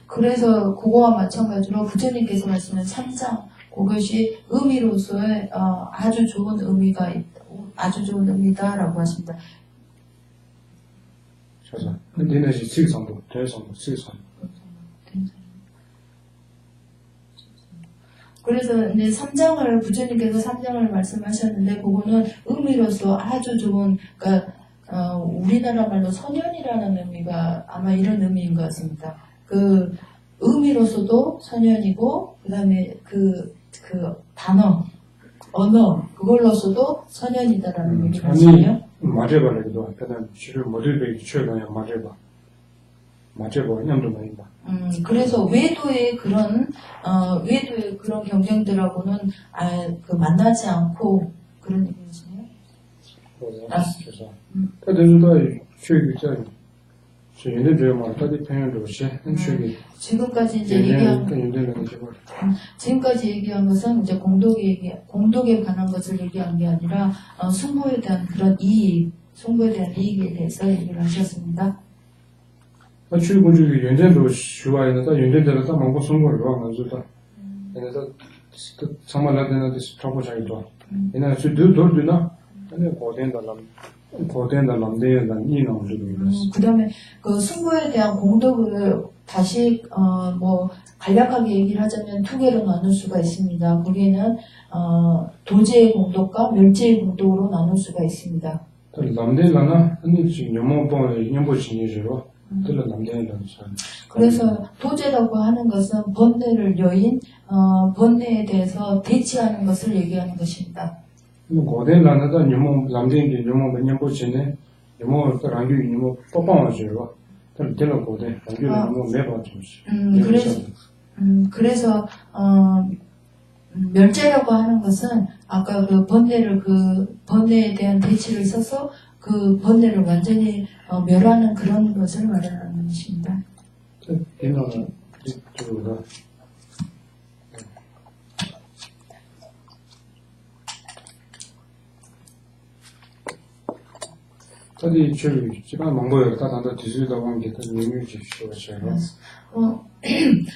그래서 그거와 마찬가지로 부처님께서 말씀하신 3장 그것이 의미로서의 아주 좋은 의미가 아주 좋은 의미다라고 하십니다. 그래서 근데 이제 직성도 대성도 직성. 그래서 이제 3장을 부처님께서 3장을 말씀하셨는데 그거는 의미로서 아주 좋은 그러니까 우리나라 말로 선현이라는 의미가 아마 이런 의미인 것 같습니다. 그 의미로서도 선현이고 그다음에 그 단어 언어 그걸로서도 선현이다라는 얘기를 하시네요. 맞아봐라기도 그다음 주로 모델베이 최근에 맞아봐 냠도 많이 봐. 그래서 외도의 그런 경쟁들하고는 만나지 않고 그런 얘기시네요. 그래서 그래도 최근에 저 얘네 배우면 다들 평양도 시 한쪽이 지금까지 이제 지금까지 얘기한 것은 이제 공덕에 관한 것을 얘기한 게 아니라 승부에 대한 그런 이익, 승부에 대한 이익에 대해서 얘기를 하셨습니다. 출근주의 연전도 좋아하는 다 연전대로 다 먹고 승부를 하면서 그래서 정말 나한테 스토브 자기도 얘는 둘둘이나 아니 고된다 남대는 이놈 그다음에 그 승부에 대한 공덕을 다시 간략하게 얘기를 하자면 두 개로 나눌 수가 있습니다. 거기에는 도제의 공덕과 멸제의 공덕으로 나눌 수가 있습니다. 남대라나 아니 지금 연보 진이죠. 그래서 도제라고 하는 것은 번뇌를 여인 번뇌에 대해서 대치하는 것을 얘기하는 것입니다. 고된라나다 남대인게 연보 진에 연보 랑규 연보 뽀뽀하죠. 그래서 고된 랑규 연보 매번 그래서 멸제라고 하는 것은 아까 그 번뇌에 대한 대치를 써서 그 번뇌를 완전히 멸하는 그런 것을 말하는 것입니다. 저기 지방 망보에 따다다 뒤질다고 하는 게 의미를 주시죠.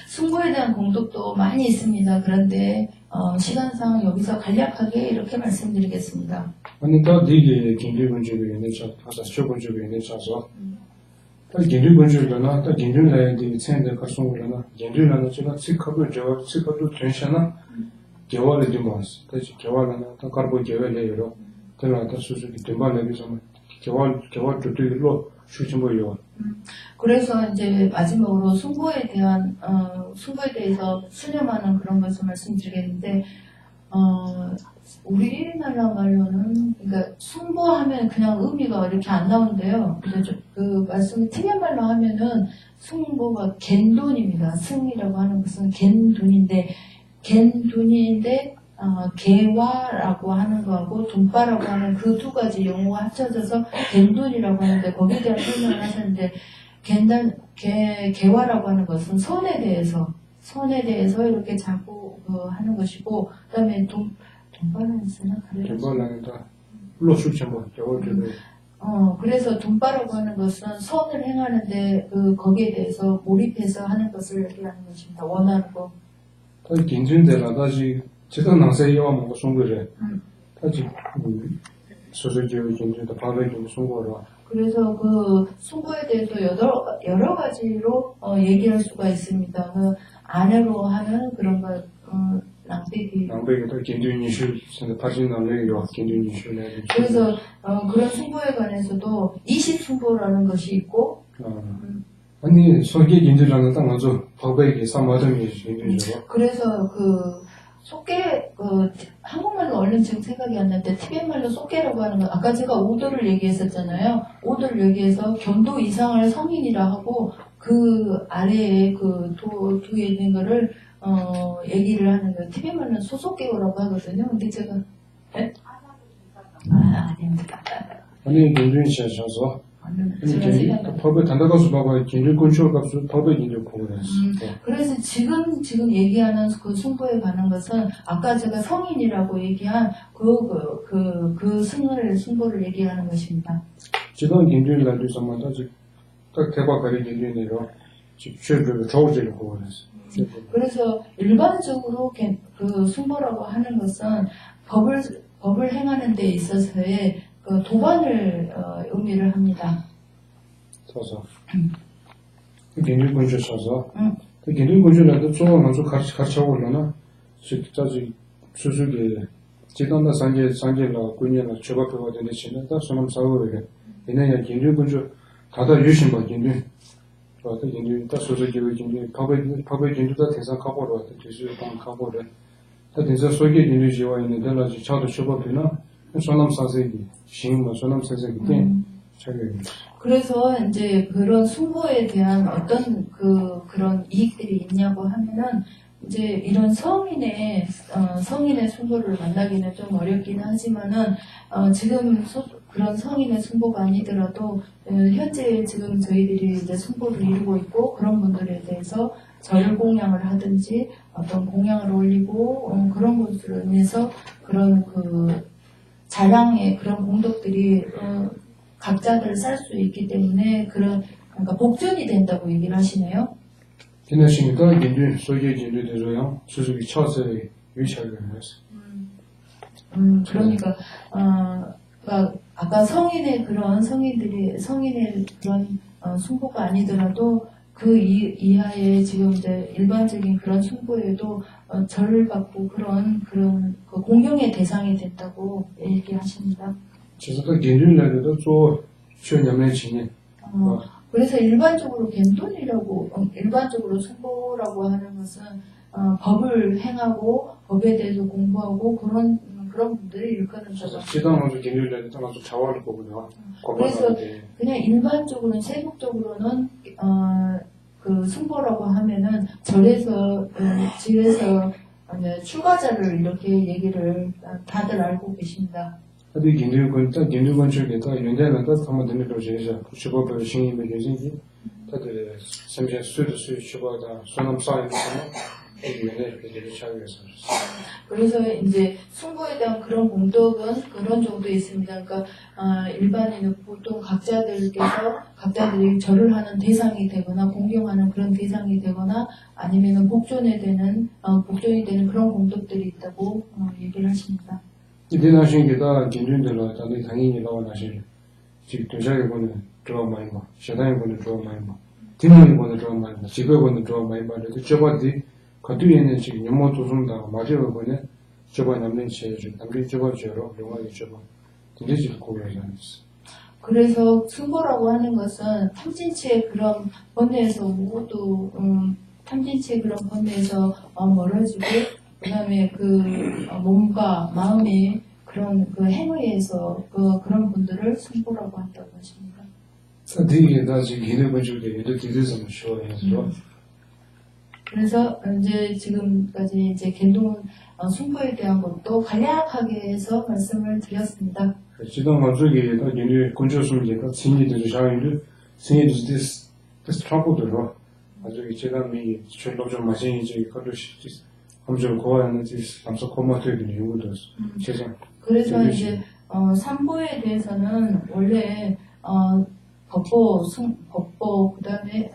승부에 대한 공덕도 많이 있습니다. 그런데 시간상 여기서 간략하게 이렇게 말씀드리겠습니다. 아니 또 되게 긴밀군주의 내차, 아까 쇼군주의 내차서 긴밀군주의나 또 긴밀라인데 centre 가송으로나 긴밀라는 제가 직업을 전시하나 개월을 좀 봤어. 그래서 개월은 또 가르고 개월에요. 그러나 수수기 demand에 좀 개월 조들로 수준보여. 그래서 이제 마지막으로 승부에 대해서 수렴하는 그런 것을 말씀드리겠는데 우리나라 말로는 그러니까 승부하면 그냥 의미가 이렇게 안 나오는데요. 그래서 그 말씀을 티벳 말로 하면은 승부가 겐돈입니다. 승이라고 하는 것은 겐돈인데 개화라고 하는 거하고 돈바라고 하는 그 두 가지 용어가 합쳐져서 겐돈이라고 하는데 거기에 대한 설명을 하셨는데 개화라고 하는 것은 손에 대해서 이렇게 자꾸 하는 것이고 그다음에 돈바라는 쓰나 그래요? 돈바라는 다 로수천보 개월주를 그래서 돈바라고 하는 것은 선을 행하는데 거기에 대해서 몰입해서 하는 것을 얘기하는 것입니다. 원하는 거. 긴준대라 다시 제가 나서야 먹고 송거래. 다시 소소지의 긴준도 바베큐 송거라. 그래서 그 승부에 대해서 여러 가지로 얘기할 수가 있습니다. 그 아내로 하는 그런 거 낭배기도 긴준이슈 파진 나래요. 긴준이슈네. 그래서 그런 승부에 관해서도 20승부라는 것이 있고 아니 소개 긴준라는 딱 먼저 바베큐 삼마점이 있죠. 그래서 속개 한국말로 얼른 지금 생각이 안 나는데 티벳말로 속개라고 하는 거 아까 제가 5도를 얘기했었잖아요. 5도를 얘기해서 견도 이상을 성인이라 하고 그 아래에 도에 있는 거를 얘기를 하는 거예요. 티벳말로는 소속개라고 하거든요. 근데 제가 아닙니다. 아니 긴준이 씨셔서 법에 단다가서 봐봐 긴준 건축 값을 법에 긴준 보고했어. 그래서 지금 얘기하는 그 승부에 관한 것은 아까 제가 성인이라고 얘기한 그 승부를 얘기하는 것입니다. 지금 긴준이라는 데서만 아직 딱 대박거리 긴준이로 최고 저울제를 고원했어. 그래서 일반적으로 그 순보라고 하는 것은 법을 행하는 데 있어서의 그 도반을 의미를 합니다. 그래서 견주 군주 써서 그 견주 군주라도 좀 먼저 같이 올라나 직자지 수수게 지단다 상계라 군이나 저거가 되는 신다 소놈 사고에 얘네야 견주 군주 다다 유신 받긴데 저도 견주 다 소소게 견주 법의 견주다 대상 가보러 왔다 뒤수 방 가보래 다 대상 속에 견주 지와 있는 데라지 차도 저거나 소놈 사세기 신문 소놈 사세기 때 그래서 이제 그런 숭보에 대한 어떤 그런 이익들이 있냐고 하면은 이제 이런 성인의 숭보를 만나기는 좀 어렵긴 하지만은 지금 그런 성인의 숭보가 아니더라도 현재 지금 저희들이 이제 숭보를 이루고 있고 그런 분들에 대해서 절 공양을 하든지 어떤 공양을 올리고 그런 것으로 인해서 그런 그 자랑의 그런 공덕들이 각자들 살 수 있기 때문에 그러니까 복전이 된다고 얘기를 하시네요. 지나시니까 견주 소개 견주 되죠요. 수수기 처세 유치하게 했어. 그러니까 아까 성인의 그런 숭보가 아니더라도 그 이하에 지금 이제 일반적인 그런 숭보에도 절을 받고 그런 그 공경의 대상이 된다고 얘기하십니다. 그래서 그 견주라도 또 최념의 진행. 그래서 일반적으로 일반적으로 숭보라고 하는 것은 법을 행하고 법에 대해서 공부하고 그런 분들이 일컫는 거죠. 지당하고 견주라도 좀 자화를 보고요. 그래서 그냥 일반적으로는 세속적으로는 그 숭보라고 하면은 절에서 집에서 출가자를 이렇게 얘기를 다들 알고 계십니다. 어디 견주건 쪽에다 연대는다 한번 되는 거죠. 주법의 신임의 계신지 다들 semje 수도 주법다 소남 사이에서 이게 되게 차이에서 그래서 이제 숭보에 대한 그런 공덕은 그런 정도 있습니다. 그러니까 일반인은 보통 각자들이 절을 하는 대상이 되거나 공경하는 그런 대상이 되거나 아니면은 복전이 되는 그런 공덕들이 있다고 얘기를 하십니다. 이대나신 게다 견준들로 다들 당연히 나와나시 지금 도자기 보는 드라마 많이 봐, 시장에 보는 드라마 많이 봐, 뒷문에 보는 드라마 많이 봐, 집에 보는 드라마 많이 봐. 그래서 저번에 그 뒤에는 지금 연못 조성다 마지막에 보는 저번 남는 지에 좀 남긴 저번 지로 영화에 저번 굉장히 고려하지 않았어. 그래서 숭보라고 하는 것은 탐진치의 그런 번뇌에서 모두 탐진치의 그런 번뇌에서 멀어지고 그다음에 그 몸과 마음의 그런 그 행위에서 그런 분들을 숭보라고 한다고 하십니다. 되게 나 지금 기대 가지고 되게 뒤에서 쉬어야죠. 그래서 이제 지금까지 이제 겐동 숭보에 대한 것도 간략하게 해서 말씀을 드렸습니다. 지금 가족이 다 이제 군조수님께서 신이들 자유를 신이들 this trouble 가족이 제가 미 철로 좀 마신이 이제 그것이 엄청 고하는 지 감사 고마워드리는 이유도 세상. 그래서 이제 삼보에 대해서는 원래 법보 그다음에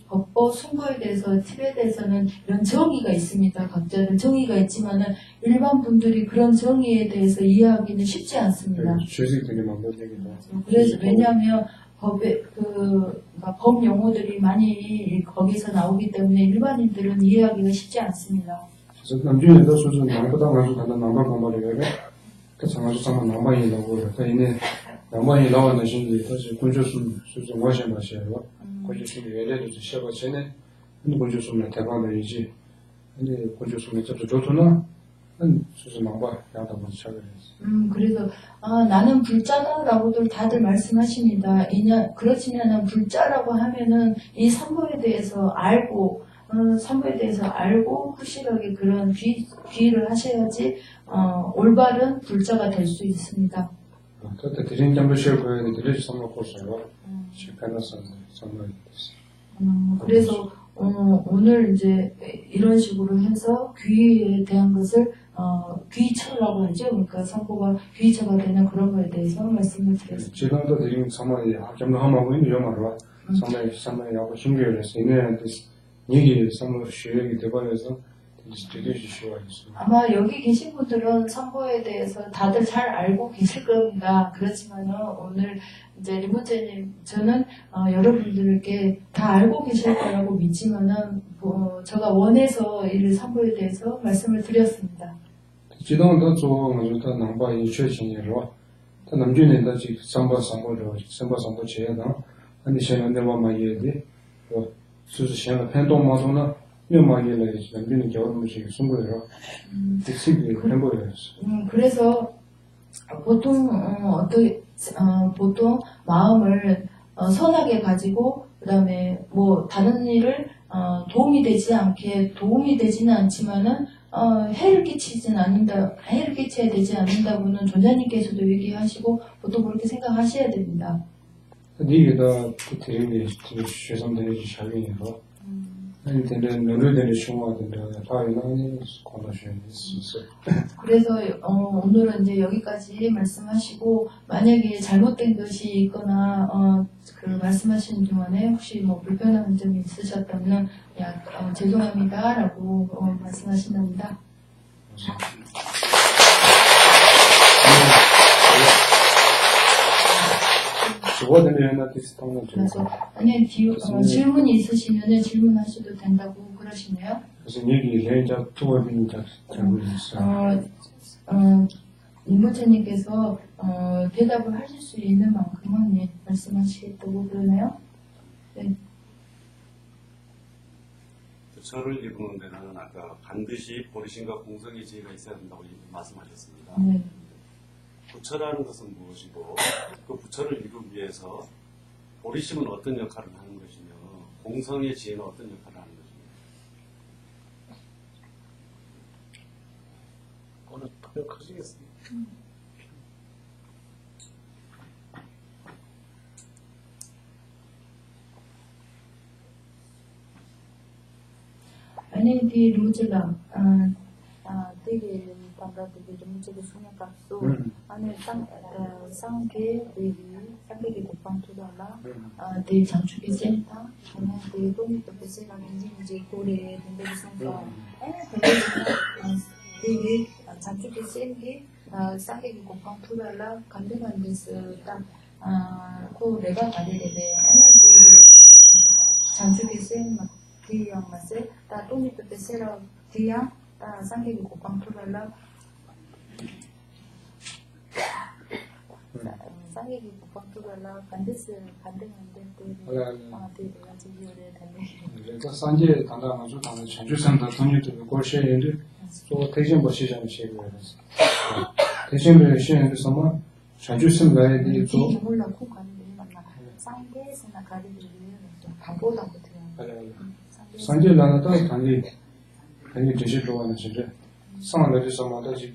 법보 숭보에 대해서 팁에 대해서는 이런 정의가 있습니다. 각자는 정의가 있지만은 일반 분들이 그런 정의에 대해서 이해하기는 쉽지 않습니다. 죄식들이 만들어지기도. 그래서 왜냐하면 법 용어들이 많이 거기서 나오기 때문에 일반인들은 이해하기가 쉽지 않습니다. 그래서 남중에서 수준 남보다 가지고 가는 남방 공부를 해요. 그 상황에서 남방이 나오고 그다음에 남방이 나오는 신이 사실 군조수 수준 와셔 마셔요. 군조수 예래도 시작을 전에 군조수는 대박이지. 근데 군조수는 좀 좋더나 수준 남방 야다고 시작을 했어. 그래서 나는 불자다라고들 다들 말씀하십니다. 그렇지만 난 불자라고 하면은 이 삼보에 대해서 알고 확실하게 그런 귀의를 하셔야지 올바른 불자가 될 수 있습니다. 그때 대신 점도 시험을 들으시 삼먹고서요. 시간에서 정말 그래서 오늘 이제 이런 식으로 해서 귀에 대한 것을 귀처라고 하죠. 그러니까 삼보가 귀처가 되는 그런 거에 대해서 말씀을 드렸습니다. 지금도 대신 삼월에 점도 하고 있는 영화로 상당히 하고 신경을해서 이내한테 얘기 상으로 쉬어야기 되버려서 되게 쉬워야 있습니다. 아마 여기 계신 분들은 선거에 대해서 다들 잘 알고 계실 겁니다. 그렇지만은 오늘 이제 리모제님 저는 여러분들께 다 알고 계실 거라고 믿지만은 제가 원해서 이 선거에 대해서 말씀을 드렸습니다. 激动的做，我觉得能把一确信也是吧。他能就能到去上班企业的，那你现在那帮嘛也的，是吧？就是现在很多嘛种呢，有嘛也来，能就能叫他们去送过来了，这性格很不一样。 그래서 보통 보통 마음을 선하게 가지고 그다음에 뭐 다른 일을 도움이 되지는 않지만은 해를 끼쳐야 되지 않는다고는 존자님께서도 얘기하시고 보통 그렇게 생각하셔야 됩니다. 이게 다 대립이学生들이 자기니까. 아니 근데 노래들이 중요하던데 다 이런 관심이 있어요. 그래서 오늘은 이제 여기까지 말씀하시고 만약에 잘못된 것이 있거나 그 말씀하시는 동안에 혹시 뭐 불편한 점이 있으셨다면 죄송합니다라고 말씀하신답니다. 그래서 아니 질문이 있으시면 질문하셔도 된다고 그러시네요. 무슨 얘기 레이저 투어빈자 잘못 있어요. 임무체님께서 대답을 하실 수 있는 만큼은 말씀하시겠다고 그러네요. 네. 부처를 이루는 데는 아까 반드시 보리심과 공성의 지혜가 있어야 된다고 말씀하셨습니다. 네. 부처라는 것은 무엇이고 그 부처를 이루기 위해서 보리심은 어떤 역할을 하는 것이며 공성의 지혜는 어떤 역할을 하는 것입니까? 오늘 통역하시겠습니다. Ini di Rujela, di tanggal di Rujela sungai kapsu, ane sangke di Kupang Tudala, di Chanchuki Senta, ane di Domi Topese Rangi Kore, di Sangka, di Chanchuki Senti, sangke di Kupang Tudala, kandengan di Seta, ko rega kali dede, ane di Chanchuki Senta. yang masih tato ni pepesera dia sangke di Kupang Tudala sangke di Kupang Tudala kandes 산제 단단하죠. 단단 전주산다 돈이도 고시에인데 또 대신 버시장 시행을 했어. 대신을 시행해서 뭐 전주산 가야지 또 몰라 코 가는데 만나 상계에서나 가리를 가보다 못해요. 산제 나나다 단지 대시 좋아하는 진짜 상하게서 마다지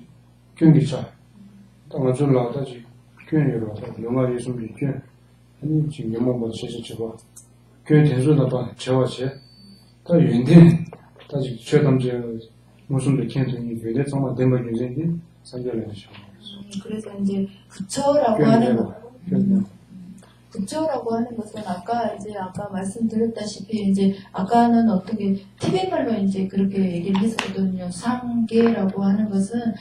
경기차 당아줄 나다지 괜히로 영화 예술 비견 아니 지금 영화보다 실제 저거 괜 대소다 봐 저와체 다 연대 다시 최담제 무슨 느낌이 되게 정말 대박 인생이 산제를 하죠. 그래서 이제 부처라고 하는 거 부처라고 하는 것은 아까 말씀드렸다시피 이제 아까는 어떻게 티베말로 이제 그렇게 얘기를 했었거든요. 상계라고 하는 것은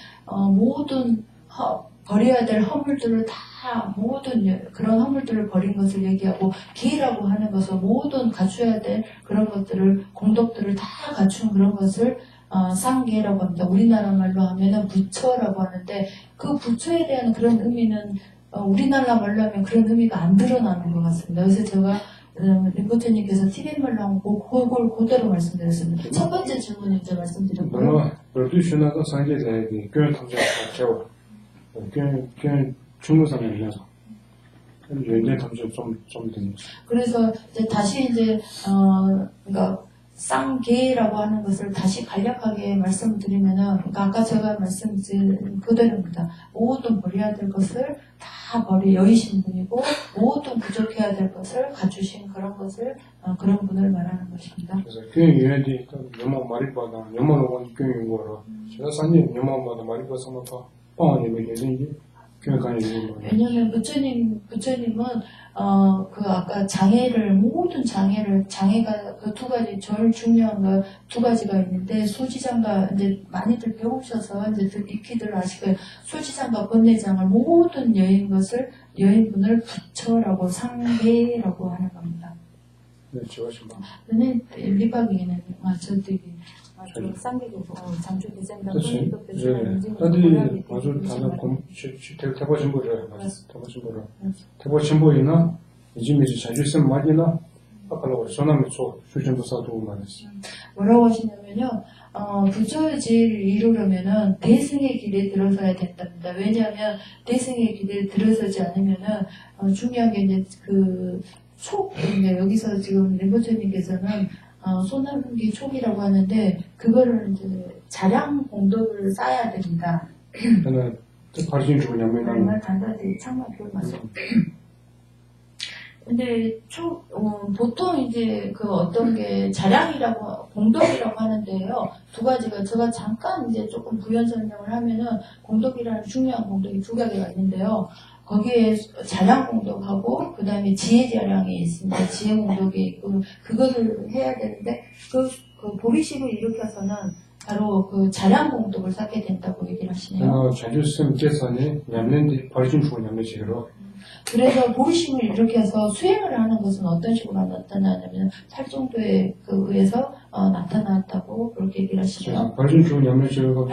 모든 버려야 될 허물들을 다 모든 그런 허물들을 버린 것을 얘기하고 계라고 하는 것은 모든 갖춰야 될 그런 것들을 공덕들을 다 갖춘 그런 것을 상계라고 합니다. 우리나라 말로 하면은 부처라고 하는데 그 부처에 대한 그런 의미는 우리나라 말로 하면 그런 의미가 안 드러나는 것 같습니다. 그래서 제가 림포체님께서 티벳 말로 하고 그걸 그대로 말씀드렸습니다. 첫 번째 질문 이제 말씀드렸고요. 그래도 신나서 상계에 교회 통제 같죠. 교회 중국산에 있어서 연대 통제 좀 됩니다. 그래서 이제 다시 이제 그러니까 쌍계라고 하는 것을 다시 간략하게 말씀드리면은, 그러니까 아까 제가 말씀드린 그대로입니다. 모든 버려야 될 것을 다 여의신 분이고, 모든 부족해야 될 것을 갖추신 그런 것을, 그런 분을 말하는 것입니다. 그래서 교회 유엔디 연만 마리바다, 연만 오건 교회인 거라, 제가 산지 연만마다 마리바 상마파, 빵이 예전이 그러니까 이거 왜냐면 부처님은 그 아까 장애가 그 두 가지 제일 중요한 거 두 가지가 있는데 소지장과 이제 많이들 배우셔서 이제 익히들 아시고 소지장과 번뇌장을 모든 여인분을 부처라고 상계라고 하는 겁니다. 네, 좋아하시면 근데 리박에는 저들이 상계고 장주 대장과 그렇지. 번뇌도 예. 다들 아주 다들 대보 전부를 대보 전부이나 이제 자주 쓰는 말이나 아까로 전화면 수준부사도 말했어. 뭐라고 하시냐면요, 부처의지를 이루려면은 대승의 길에 들어서야 된답니다. 왜냐하면 대승의 길에 들어서지 않으면은 중요한 게 이제 이제 여기서 지금 rinpoche님께서는 소나무기 촉이라고 하는데 그거를 이제 자량 공덕을 쌓아야 됩니다. 저는 발신 주냐면 얼마 단단히 창만 표현 맞습니다. 근데 보통 이제 그 어떤 게 자량이라고 공덕이라고 하는데요. 두 가지가 제가 잠깐 이제 조금 부연 설명을 하면은 공덕이라는 중요한 공덕이 두 가지가 있는데요. 거기에 자량 공덕하고 그 다음에 지혜 자량이 있습니다. 지혜 공덕이 있고 그거를 해야 되는데 그 보리심을 일으켜서는 바로 그 자량 공덕을 쌓게 된다고 얘기를 하시네요. 자주 쓰는 계산이 냠는데 발신 주고 냠는식으로 그래서 보리심을 일으켜서 수행을 하는 것은 어떤 식으로 나타나냐면 8정도에 의해서 나타났다고 그렇게 얘기를 하시네요. 발신 주고 냠는식으로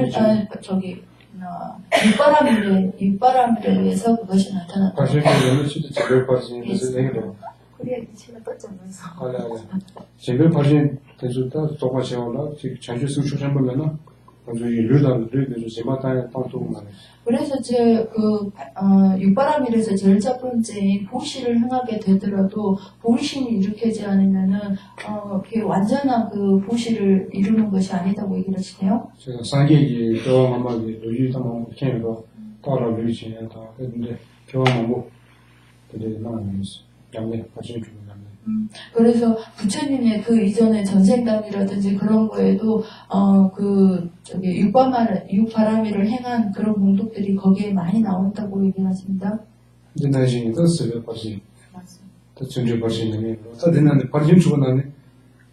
육바람일에 의해서 그것이 나타났다. 발신 주고 냠는식도 제별 발신이 돼서 얘기로 그래야 기체가 떴잖아서. 제별 발신 돼서다 또가 세워라 자주 쓰는 추천 보면은 먼저 이 류다를 제마타에 땅두고 말해. 그래서 육바람일에서 제일 첫 번째인 보시를 행하게 되더라도 보리심을 일으키지 않으면은 그게 완전한 그 보시를 이루는 것이 아니다고 얘기를 하시네요. 제가 상계기 교황마마기 루이다마 캠으로 따라 루이지에 다 했는데 교황마마 그들이 나왔는지 양내 발신 주고 양내. 그래서 부처님의 그 이전에 전생담이라든지 그런 거에도 육바람일을 행한 그런 공덕들이 거기에 많이 나온다고 얘기하십니다. 이제 나중에 떴어요 발신. 맞습니다. 또 전주 발신이 또 되는데 발신 주고 나네.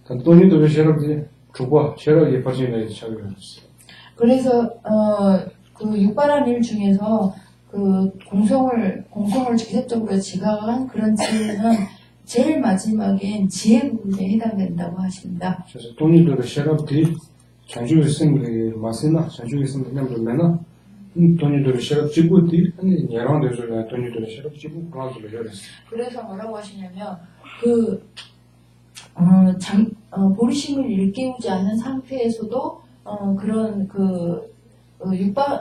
돈이도 왜 셔럽지 주고 셔럽이 발신에 차려졌어. 그래서 그 육바람일 중에서 그 공성을 직접적으로 지각한 그런 지혜는 제일 마지막엔 지혜 부분에 해당된다고 하십니다. 그래서 돈이도 셔럽이 전주에 쓴 마스나 전주에 쓴 그냥 보면은 돈이도 셔럽 지고디 아니 여러 데서 돈이도 셔럽 지고 그런도 열었어. 그래서 뭐라고 하시냐면 보리심을 일깨우지 않는 상태에서도 그런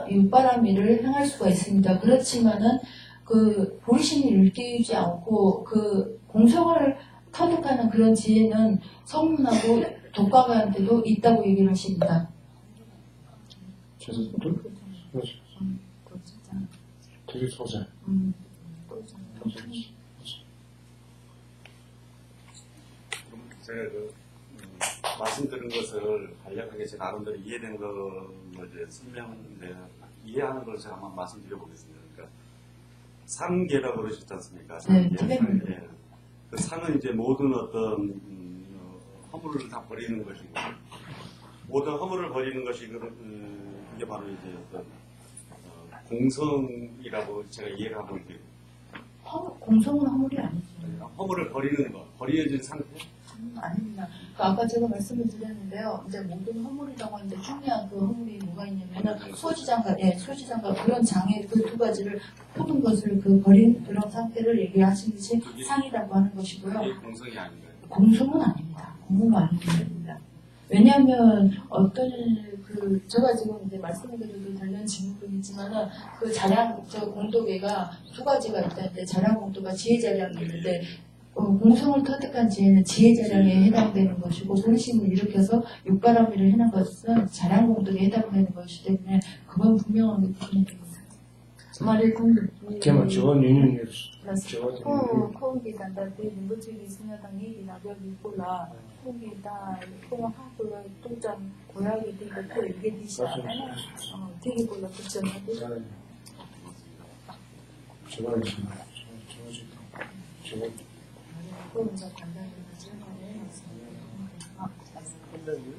육바람일을 행할 수가 있습니다. 그렇지만은 그 보리심을 일깨우지 않고 그 공성을 터득하는 그런 지혜는 성문하고 독과가한테도 있다고 얘기를 하십니다. 그래서 되게 소재. 제가 말씀 들은 것을 간략하게 제 나름대로 이해된 걸 이제 이해하는 걸 제가 한번 말씀드려보겠습니다. 그러니까 상계라고 그러셨지 않습니까? 상계. 그 상은 이제 모든 어떤 허물을 다 버리는 것이고, 모든 허물을 버리는 것이 이게 바로 이제 어떤 공성이라고 제가 이해를 하고 있고요. 공성은 허물이 아니죠. 허물을 버리는 것, 버려진 상태? 아닙니다. 아까 제가 말씀을 드렸는데요. 이제 모든 허물이라고 하는데 중요한 그 허물이 뭐가 있냐면은 소지장과 그런 장애 그 두 가지를 모든 것을 버린 그런 상태를 얘기하신 것이 상이라고 하는 것이고요. 공성이 아닌가요? 공성은 아닙니다. 공성은 아닙니다. 왜냐하면 제가 지금 이제 말씀드려도 되는 질문이지만은 그 공덕애가 두 가지가 있다는데 자량 공덕과 지혜 자량이 있는데 공성을 터득한 지혜는 지혜 자량에 해당되는 것이고 보리심을 일으켜서 육바람일을 해놓은 것은 자량 공덕에 해당되는 것이기 때문에 그건 분명하게 구분이 됩니다. 말의 공덕. 그만 저건 유년이 거기 단다데 림보체기 스냐당이 나벽이 있고라 거기 다 통화하고 통장 고양이 되고 이게 디시잖아요. 되게 골라 붙였는데 제가 하겠습니다. 제가 또 먼저 간단히 질문을 말씀드리겠습니다.